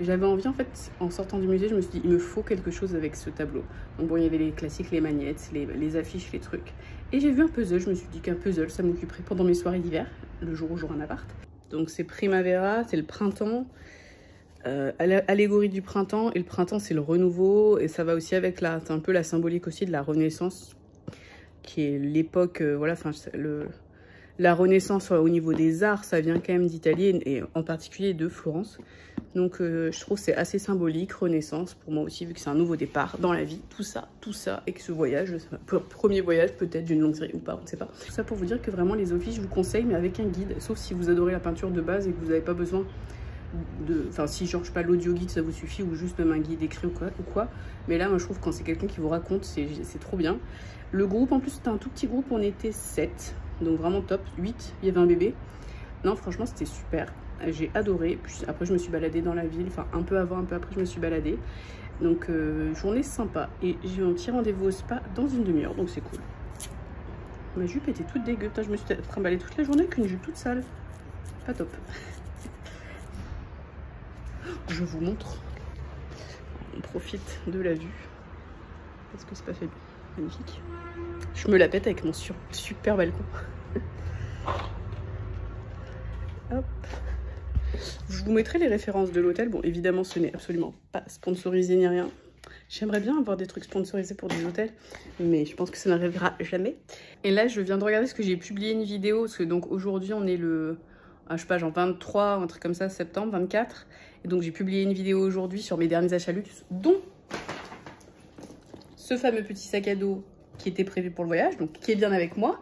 J'avais envie, en fait, en sortant du musée, je me suis dit, il me faut quelque chose avec ce tableau. Donc, bon, il y avait les classiques, les magnettes, les affiches, les trucs. Et j'ai vu un puzzle. Je me suis dit qu'un puzzle, ça m'occuperait pendant mes soirées d'hiver, le jour où j'aurai un appart. Donc, c'est Primavera, c'est le printemps. Allégorie du printemps, et le printemps c'est le renouveau, et ça va aussi avec c'est un peu la symbolique aussi de la Renaissance, qui est l'époque, voilà, enfin la Renaissance au niveau des arts, ça vient quand même d'Italie, et en particulier de Florence. Donc je trouve c'est assez symbolique, Renaissance, pour moi aussi, vu que c'est un nouveau départ dans la vie, tout ça, et que ce voyage, premier voyage peut-être d'une longue série ou pas, on ne sait pas. Tout ça pour vous dire que vraiment les offices, je vous conseille, mais avec un guide, sauf si vous adorez la peinture de base et que vous n'avez pas besoin enfin si genre je sais pas l'audio guide ça vous suffit, ou juste même un guide écrit ou quoi, mais là moi je trouve quand c'est quelqu'un qui vous raconte c'est trop bien. Le groupe en plus c'était un tout petit groupe, on était 7, donc vraiment top. 8, il y avait un bébé. Non franchement c'était super, j'ai adoré. Puis après je me suis baladée dans la ville, enfin un peu avant, un peu après je me suis baladée, donc journée sympa. Et j'ai un petit rendez-vous au spa dans une demi-heure, donc c'est cool. Ma jupe était toute dégueu, putain, je me suis trimballée toute la journée avec une jupe toute sale, pas top. Je vous montre, on profite de la vue, parce que c'est pas fait magnifique. Je me la pète avec mon super balcon. Hop. Je vous mettrai les références de l'hôtel. Bon, évidemment, ce n'est absolument pas sponsorisé ni rien. J'aimerais bien avoir des trucs sponsorisés pour des hôtels, mais je pense que ça n'arrivera jamais. Et là, je viens de regarder ce que j'ai publié une vidéo, parce que donc aujourd'hui, on est le... je sais pas, genre 23, un truc comme ça, septembre, 24. Et donc j'ai publié une vidéo aujourd'hui sur mes derniers achats luxe, dont ce fameux petit sac à dos qui était prévu pour le voyage, donc qui est bien avec moi.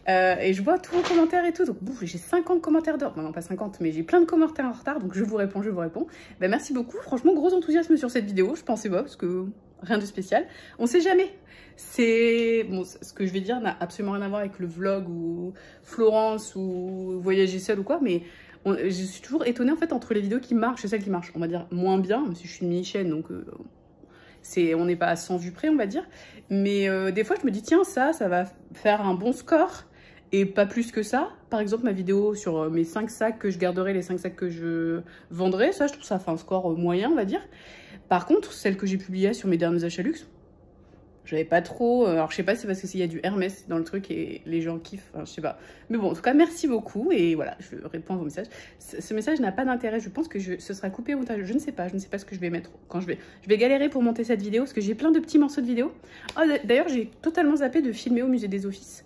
Et je vois tous vos commentaires et tout, donc j'ai 50 commentaires d'or, non pas 50, mais j'ai plein de commentaires en retard, donc je vous réponds. Ben, merci beaucoup, franchement gros enthousiasme sur cette vidéo, je pensais pas, parce que rien de spécial, on sait jamais. C'est bon, ce que je vais dire n'a absolument rien à voir avec le vlog ou Florence ou voyager seule ou quoi, mais je suis toujours étonnée en fait entre les vidéos qui marchent et celles qui marchent, on va dire moins bien, même si je suis une mini-chaîne, donc on n'est pas à 100 vues près, on va dire. Mais des fois je me dis tiens, ça va faire un bon score, et pas plus que ça. Par exemple ma vidéo sur mes 5 sacs que je garderai, les 5 sacs que je vendrai, ça je trouve ça fait un score moyen, on va dire. Par contre celle que j'ai publiée sur mes derniers achats luxe, j'avais pas trop, alors je sais pas si c'est parce qu'il y a du Hermès dans le truc et les gens kiffent, enfin, je sais pas. Mais bon, en tout cas, merci beaucoup, et voilà, je réponds à vos messages. Ce message n'a pas d'intérêt, je pense que ce sera coupé au montage, je ne sais pas ce que je vais mettre quand je vais galérer pour monter cette vidéo, parce que j'ai plein de petits morceaux de vidéo. Oh, d'ailleurs, j'ai totalement zappé de filmer au musée des Offices.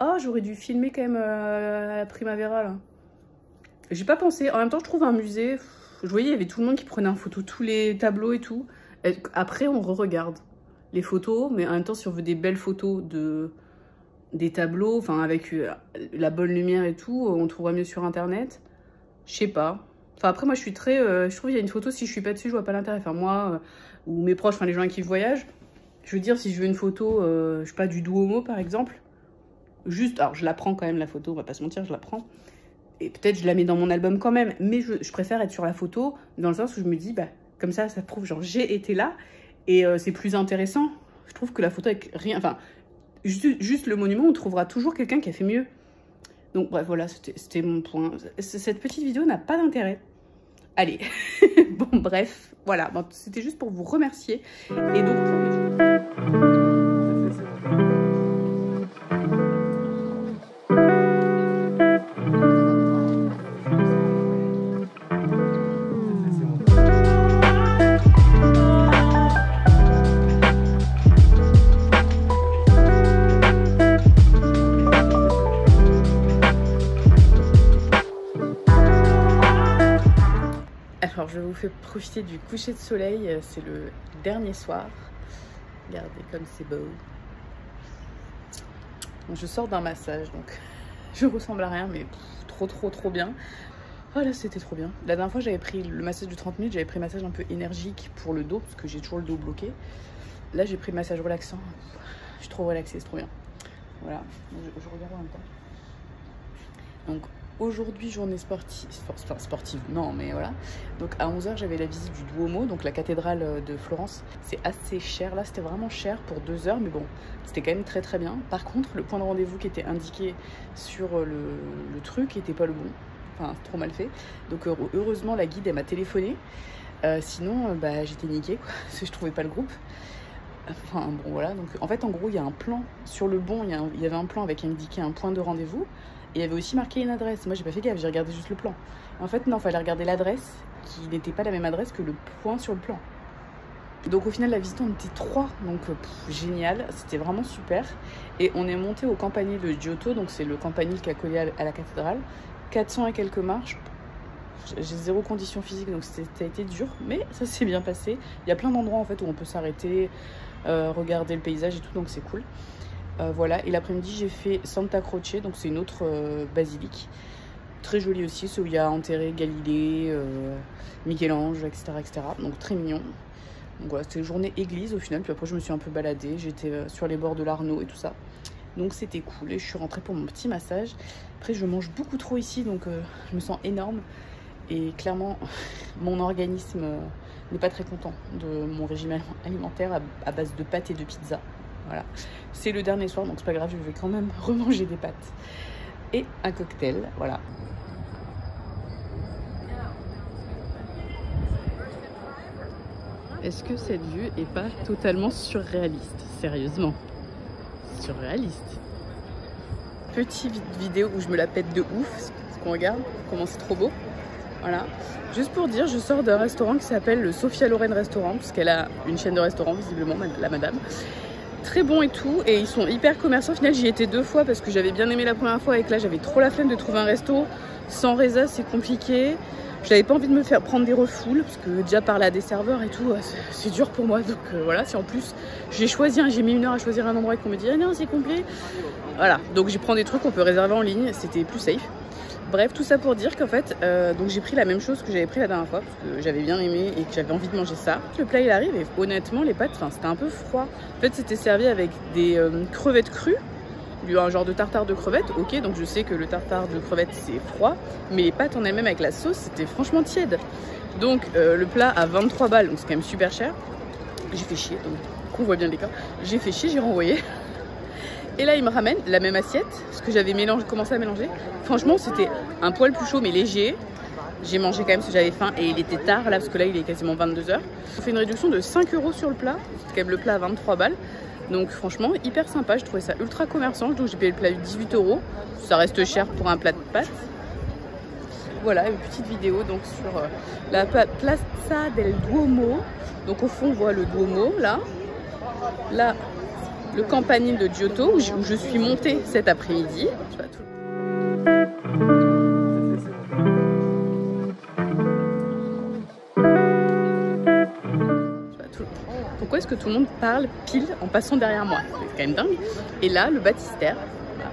Oh, j'aurais dû filmer quand même à la Primavera, là. J'ai pas pensé, en même temps, je trouve un musée, je voyais, il y avait tout le monde qui prenait en photo tous les tableaux et tout. Et après, on re-regarde les photos, mais en même temps si on veut des belles photos des tableaux, enfin avec la bonne lumière et tout, on trouvera mieux sur internet, je sais pas. Enfin après moi je suis très, je trouve qu'il y a une photo, si je suis pas dessus je vois pas l'intérêt, enfin moi ou mes proches, enfin les gens avec qui je voyage, je veux dire si je veux une photo, je sais pas, du Duomo par exemple, juste, alors je la prends quand même la photo, on va pas se mentir, je la prends, et peut-être je la mets dans mon album quand même, mais je préfère être sur la photo, dans le sens où je me dis, bah comme ça prouve genre j'ai été là. Et c'est plus intéressant. Je trouve que la photo avec rien... Enfin, juste le monument, on trouvera toujours quelqu'un qui a fait mieux. Donc bref, voilà, c'était mon point. Cette petite vidéo n'a pas d'intérêt. Allez, bon bref, voilà. Bon, c'était juste pour vous remercier. Et donc... Alors je vous fais profiter du coucher de soleil, c'est le dernier soir. Regardez comme c'est beau. Donc, je sors d'un massage, donc je ressemble à rien, mais trop bien. Oh là, c'était trop bien. La dernière fois, j'avais pris le massage du 30 minutes, j'avais pris un massage un peu énergique pour le dos, parce que j'ai toujours le dos bloqué. Là, j'ai pris le massage relaxant. Je suis trop relaxée, c'est trop bien. Voilà, je regarde en même temps. Donc, aujourd'hui, journée sportive, non, mais voilà. Donc, à 11 h, j'avais la visite du Duomo, donc la cathédrale de Florence. C'est assez cher, là, c'était vraiment cher pour 2 heures, mais bon, c'était quand même très bien. Par contre, le point de rendez-vous qui était indiqué sur le truc n'était pas le bon. Enfin, trop mal fait. Donc heureusement la guide elle m'a téléphoné. Sinon bah, j'étais niquée quoi, parce que je trouvais pas le groupe. Enfin bon voilà, donc en fait en gros il y a un plan sur le bon, il y avait un plan avec indiqué un point de rendez-vous et il y avait aussi marqué une adresse. Moi j'ai pas fait gaffe, j'ai regardé juste le plan. En fait non, fallait regarder l'adresse qui n'était pas la même adresse que le point sur le plan. Donc au final la visite on était 3, donc génial, c'était vraiment super. Et on est monté au campanile de Giotto, donc c'est le campanile qui a collé à la cathédrale. 400 et quelques marches, j'ai 0 condition physique donc ça a été dur mais ça s'est bien passé. Il y a plein d'endroits en fait où on peut s'arrêter, regarder le paysage et tout, donc c'est cool. Voilà, et l'après-midi j'ai fait Santa Croce, donc c'est une autre basilique très jolie aussi, c'est où il y a enterré Galilée, Michel-Ange, etc., donc très mignon. Donc voilà, c'était une journée église au final, puis après je me suis un peu baladée, j'étais sur les bords de l'Arno et tout ça. Donc c'était cool et je suis rentrée pour mon petit massage. Après je mange beaucoup trop ici donc je me sens énorme. Et clairement mon organisme n'est pas très content de mon régime alimentaire à base de pâtes et de pizza. Voilà. C'est le dernier soir donc c'est pas grave, je vais quand même remanger des pâtes. Et un cocktail, voilà. Est-ce que cette vue est pas totalement surréaliste? Sérieusement. Surréaliste. Petite vidéo où je me la pète de ouf, ce qu'on regarde, comment c'est trop beau. Voilà. Juste pour dire, je sors d'un restaurant qui s'appelle le Sophia Loren Restaurant, parce qu'elle a une chaîne de restaurants, visiblement, la madame. Très bon et tout, et ils sont hyper commerçants. Au final, j'y étais 2 fois parce que j'avais bien aimé la première fois et que là, j'avais trop la flemme de trouver un resto. Sans résa, c'est compliqué. J'avais pas envie de me faire prendre des refoules parce que déjà parler à des serveurs et tout, c'est dur pour moi. Donc voilà, si en plus j'ai mis 1 heure à choisir un endroit et qu'on me dit ah non c'est complet. Voilà, donc j'ai pris des trucs qu'on peut réserver en ligne, c'était plus safe. Bref, tout ça pour dire qu'en fait, donc j'ai pris la même chose que j'avais pris la dernière fois parce que j'avais bien aimé et que j'avais envie de manger ça. Le plat il arrive et honnêtement les pâtes, c'était un peu froid. En fait c'était servi avec des crevettes crues. Un genre de tartare de crevettes, ok, donc je sais que le tartare de crevettes c'est froid, mais les pâtes en elles-mêmes avec la sauce c'était franchement tiède. Donc le plat à 23 balles, donc c'est quand même super cher. J'ai fait chier, donc on voit bien le décor. J'ai fait chier, j'ai renvoyé. Et là il me ramène la même assiette, ce que j'avais commencé à mélanger. Franchement c'était un poil plus chaud mais léger. J'ai mangé quand même parce que j'avais faim et il était tard là, parce que là il est quasiment 22 h. On fait une réduction de 5 € sur le plat, c'est quand même le plat à 23 balles. Donc franchement hyper sympa, je trouvais ça ultra commerçant, donc j'ai payé le plat de 18 €. Ça reste cher pour un plat de pâtes. Voilà, une petite vidéo donc sur la Plaza del Duomo. Donc au fond on voit le Duomo là. Là, le campanile de Giotto où je suis montée cet après-midi. Pourquoi est-ce que tout le monde parle pile en passant derrière moi? C'est quand même dingue. Et là, le baptistère. Voilà.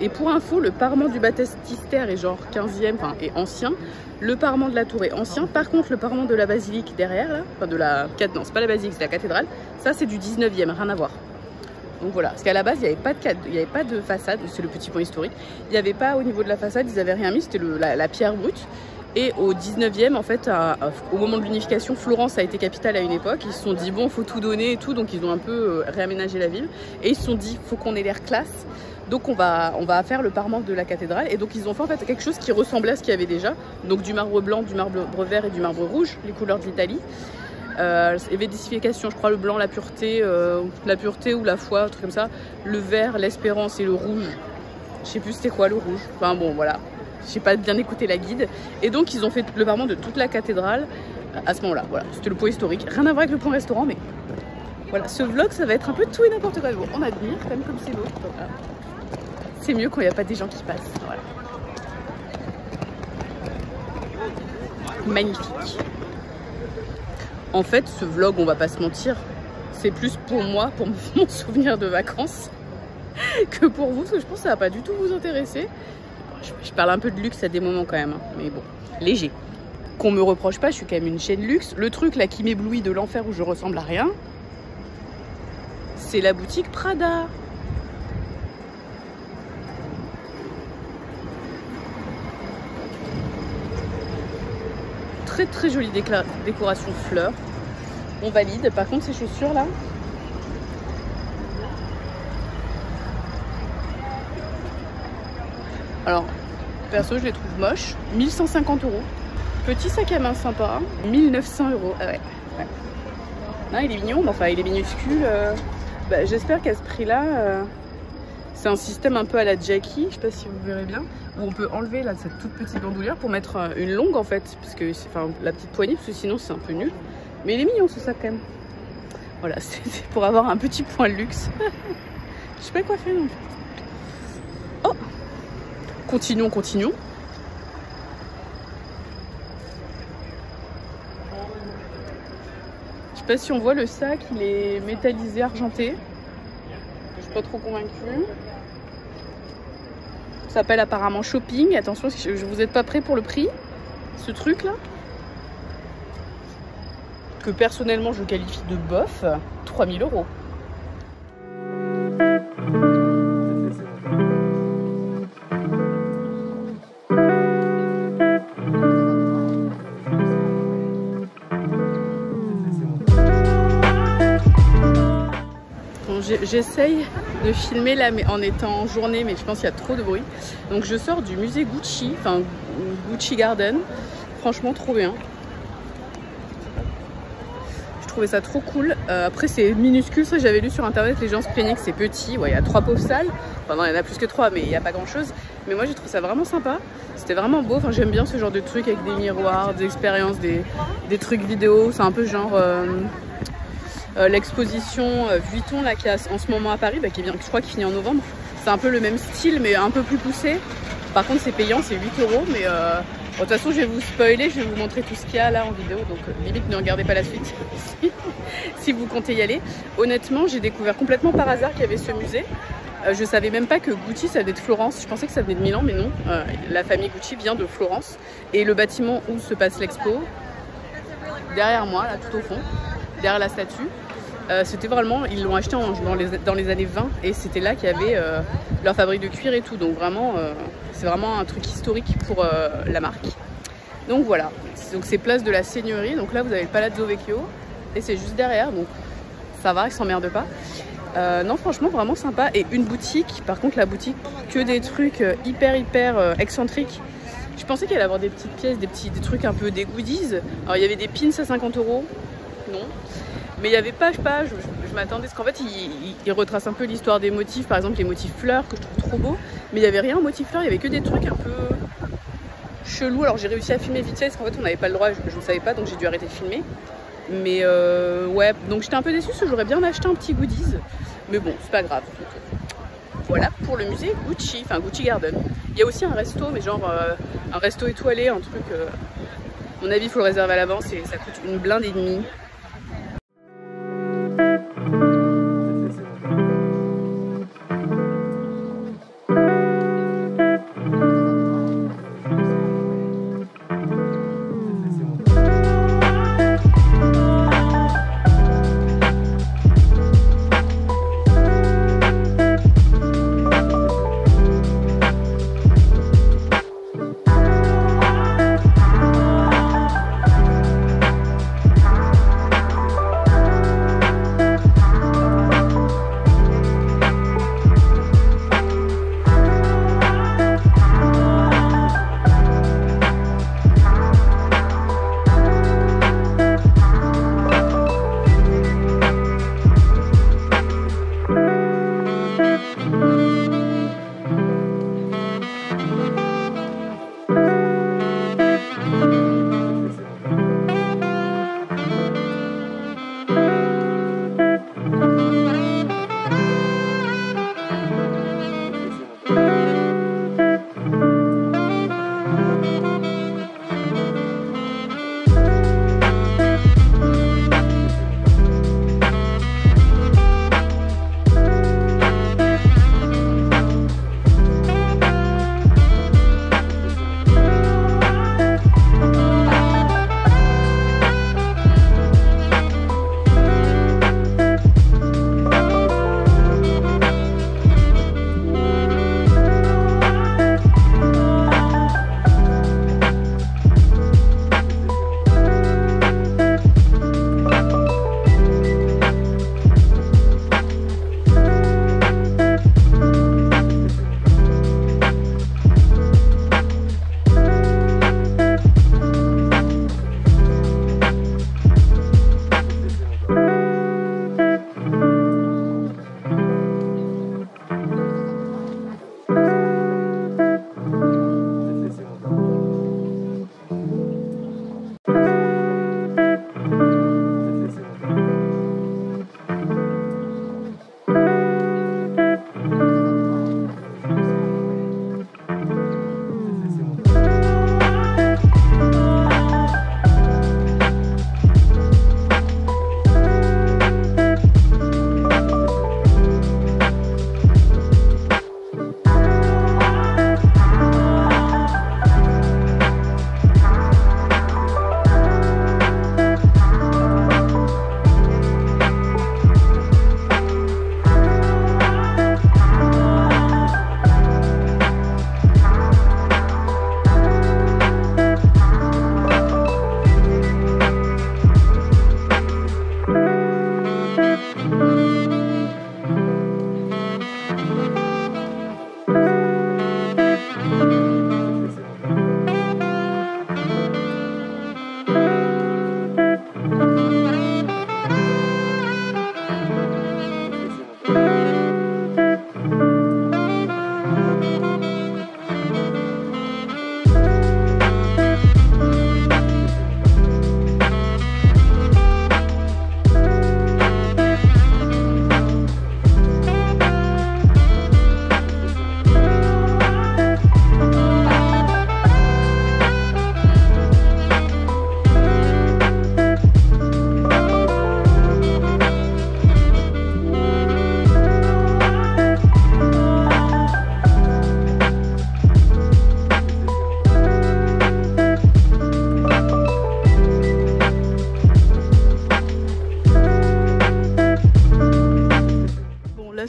Et pour info, le parement du baptistère est genre 15e, enfin est ancien. Le parement de la tour est ancien. Par contre, le parement de la basilique derrière, là, enfin de la... Non, c'est pas la basilique, c'est la cathédrale. Ça, c'est du 19e, rien à voir. Donc voilà, parce qu'à la base, il n'y avait pas de façade. C'est le petit point historique. Il n'y avait pas au niveau de la façade, ils n'avaient rien mis, c'était la pierre brute. Et au 19e, en fait, au moment de l'unification, Florence a été capitale à une époque. Ils se sont dit, bon, il faut tout donner et tout. Donc, ils ont un peu réaménagé la ville. Et ils se sont dit, il faut qu'on ait l'air classe. Donc, on va faire le parement de la cathédrale. Et donc, ils ont fait en fait quelque chose qui ressemblait à ce qu'il y avait déjà. Donc, du marbre blanc, du marbre vert et du marbre rouge, les couleurs de l'Italie. Il y avait des significations, je crois, le blanc, la pureté ou la foi, un truc comme ça. Le vert, l'espérance et le rouge. Je sais plus c'était quoi le rouge. Enfin, bon, voilà. J'ai pas bien écouté la guide. Et donc ils ont fait le parement de toute la cathédrale à ce moment-là. Voilà, c'était le point historique. Rien à voir avec le point restaurant, mais voilà. Ce vlog, ça va être un peu tout et n'importe quoi. Bon, on admire quand même comme c'est beau. Voilà. C'est mieux quand il n'y a pas des gens qui passent. Voilà. Magnifique. En fait, ce vlog, on va pas se mentir, c'est plus pour moi, pour mon souvenir de vacances, que pour vous, parce que je pense que ça va pas du tout vous intéresser. Je parle un peu de luxe à des moments quand même, hein, mais bon, léger. Qu'on me reproche pas, je suis quand même une chaîne luxe. Le truc là qui m'éblouit de l'enfer où je ressemble à rien, c'est la boutique Prada. Très très jolie décoration fleurs. On valide. Par contre, ces chaussures là, alors perso je les trouve moches. 1150 €. Petit sac à main sympa. 1900 €. Ah ouais. Ouais. Non, il est mignon, mais enfin il est minuscule. Bah, j'espère qu'à ce prix là, c'est un système un peu à la Jackie, je sais pas si vous verrez bien, où on peut enlever là cette toute petite bandoulière pour mettre une longue en fait, parce que enfin la petite poignée, parce que sinon c'est un peu nul. Mais il est mignon ce sac quand même. Voilà, c'est pour avoir un petit point de luxe. Je sais pas quoi faire non. Oh, continuons, continuons. Je sais pas si on voit le sac, il est métallisé, argenté. Je suis pas trop convaincue. Ça s'appelle apparemment shopping. Attention, si vous n'êtes pas prêt pour le prix, ce truc là, que personnellement je qualifie de bof, 3000 €. J'essaye de filmer là mais en étant en journée, mais je pense qu'il y a trop de bruit. Donc je sors du musée Gucci, enfin Gucci Garden. Franchement trop bien. Je trouvais ça trop cool. Après c'est minuscule, ça j'avais lu sur internet, les gens se plaignaient que c'est petit. Ouais, il y a 3 pauvres salles. Enfin non, il y en a plus que 3, mais il n'y a pas grand chose. Mais moi j'ai trouvé ça vraiment sympa. C'était vraiment beau. Enfin j'aime bien ce genre de trucs avec des miroirs, des expériences, des trucs vidéo. C'est un peu genre l'exposition Vuitton là qui a en ce moment à Paris, bah, qui vient, je crois qu'il finit en novembre. C'est un peu le même style mais un peu plus poussé. Par contre c'est payant, c'est 8 €. Mais bon, de toute façon je vais vous spoiler, je vais vous montrer tout ce qu'il y a là en vidéo. Donc limite ne regardez pas la suite si vous comptez y aller. Honnêtement j'ai découvert complètement par hasard qu'il y avait ce musée. Je savais même pas que Gucci ça venait de Florence. Je pensais que ça venait de Milan mais non. La famille Gucci vient de Florence. Et le bâtiment où se passe l'expo, derrière moi là tout au fond, derrière la statue, c'était vraiment, ils l'ont acheté dans les années 20 et c'était là qu'il y avait leur fabrique de cuir et tout. Donc vraiment, c'est vraiment un truc historique pour la marque. Donc voilà, donc c'est place de la Seigneurie. Donc là vous avez le Palazzo Vecchio et c'est juste derrière, donc ça va, ils s'emmerdent pas. Non franchement vraiment sympa. Et une boutique, par contre la boutique, que des trucs hyper excentriques. Je pensais qu'il allait avoir des petites pièces, des trucs un peu des goodies. Alors il y avait des pins à 50 €, non. Mais il n'y avait pas, je sais pas, je m'attendais, parce qu'en fait il retrace un peu l'histoire des motifs, par exemple les motifs fleurs que je trouve trop beaux, mais il n'y avait rien en motifs fleurs, il y avait que des trucs un peu chelous. Alors j'ai réussi à filmer vite fait, parce qu'en fait on n'avait pas le droit, je ne savais pas, donc j'ai dû arrêter de filmer. Mais ouais, donc j'étais un peu déçue, parce que j'aurais bien acheté un petit goodies, mais bon, c'est pas grave. Donc, voilà pour le musée Gucci, enfin Gucci Garden. Il y a aussi un resto, mais genre un resto étoilé, un truc, à mon avis il faut le réserver à l'avance et ça coûte une blinde et demie.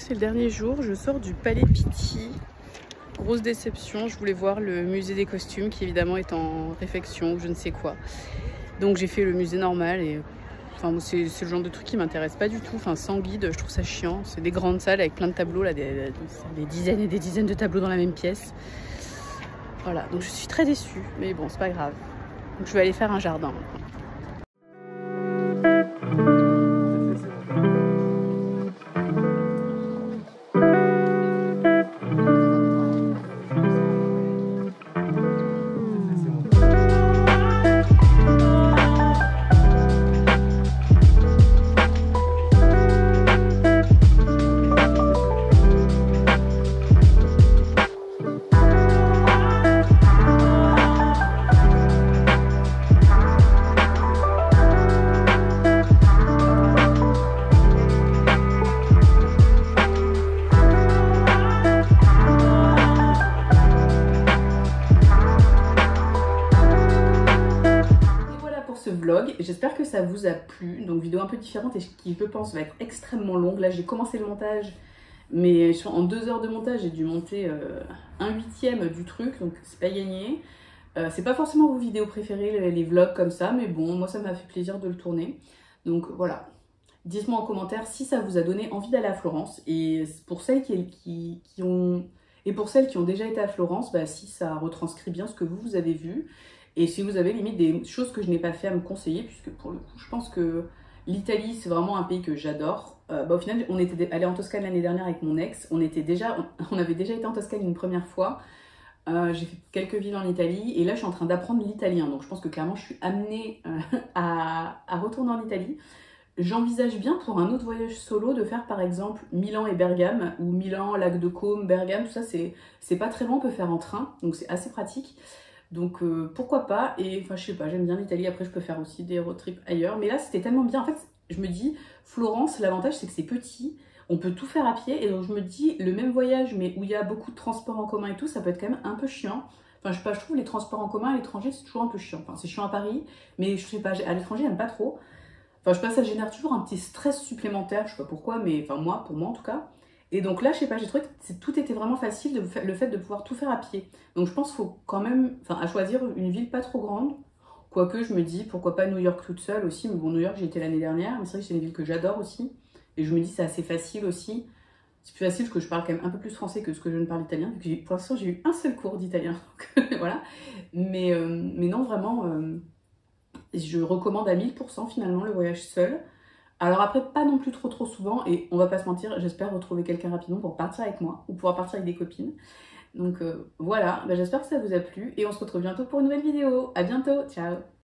c'est le dernier jour, je sors du Palais Pitti. Grosse déception, je voulais voir le musée des costumes qui évidemment est en réfection ou je ne sais quoi. Donc j'ai fait le musée normal et enfin, c'est le genre de truc qui m'intéresse pas du tout. Enfin, sans guide, je trouve ça chiant. C'est des grandes salles avec plein de tableaux, là, des dizaines et des dizaines de tableaux dans la même pièce. Voilà, donc je suis très déçue, mais bon, c'est pas grave. Donc je vais aller faire un jardin. Vlog, j'espère que ça vous a plu, donc vidéo un peu différente et qui je pense va être extrêmement longue. Là j'ai commencé le montage, mais en 2 heures de montage j'ai dû monter 1/8 du truc, donc c'est pas gagné. C'est pas forcément vos vidéos préférées, les vlogs comme ça, mais bon, moi ça m'a fait plaisir de le tourner. Donc voilà, dites-moi en commentaire si ça vous a donné envie d'aller à Florence, et pour celles qui ont déjà été à Florence, bah, si ça retranscrit bien ce que vous avez vu. Et si vous avez limite des choses que je n'ai pas fait à me conseiller, puisque pour le coup, je pense que l'Italie, c'est vraiment un pays que j'adore. Bah, au final, on était allé en Toscane l'année dernière avec mon ex. On avait déjà été en Toscane une première fois. J'ai fait quelques villes en Italie. Et là, je suis en train d'apprendre l'italien. Donc, je pense que clairement, je suis amenée à retourner en Italie. J'envisage bien pour un autre voyage solo de faire par exemple Milan et Bergame, ou Milan, Lac de Côme, Bergame. Tout ça, c'est pas très loin, on peut faire en train. Donc, c'est assez pratique. Donc pourquoi pas, et enfin je sais pas, j'aime bien l'Italie, après je peux faire aussi des road trips ailleurs, mais là c'était tellement bien, en fait je me dis, Florence, l'avantage c'est que c'est petit, on peut tout faire à pied, et donc je me dis, le même voyage mais où il y a beaucoup de transports en commun et tout, ça peut être quand même un peu chiant. Enfin je sais pas, je trouve les transports en commun à l'étranger c'est toujours un peu chiant, enfin c'est chiant à Paris, mais je sais pas, à l'étranger j'aime pas trop. Enfin je sais pas, ça génère toujours un petit stress supplémentaire, je sais pas pourquoi, mais enfin moi, pour moi en tout cas. Et donc là, je sais pas, j'ai trouvé que tout était vraiment facile, le fait de pouvoir tout faire à pied. Donc je pense qu'il faut quand même, enfin à choisir une ville pas trop grande. Quoique je me dis, pourquoi pas New York toute seule aussi. Mais bon, New York j'y étais l'année dernière, mais c'est vrai que c'est une ville que j'adore aussi. Et je me dis c'est assez facile aussi. C'est plus facile parce que je parle quand même un peu plus français que ce que je ne parle italien. Pour l'instant j'ai eu un seul cours d'italien, voilà. Mais non, vraiment, je recommande à 1000% finalement le voyage seul. Alors après, pas non plus trop souvent, et on va pas se mentir, j'espère retrouver quelqu'un rapidement pour partir avec moi, ou pouvoir partir avec des copines. Donc voilà, bah, j'espère que ça vous a plu, et on se retrouve bientôt pour une nouvelle vidéo. À bientôt, ciao!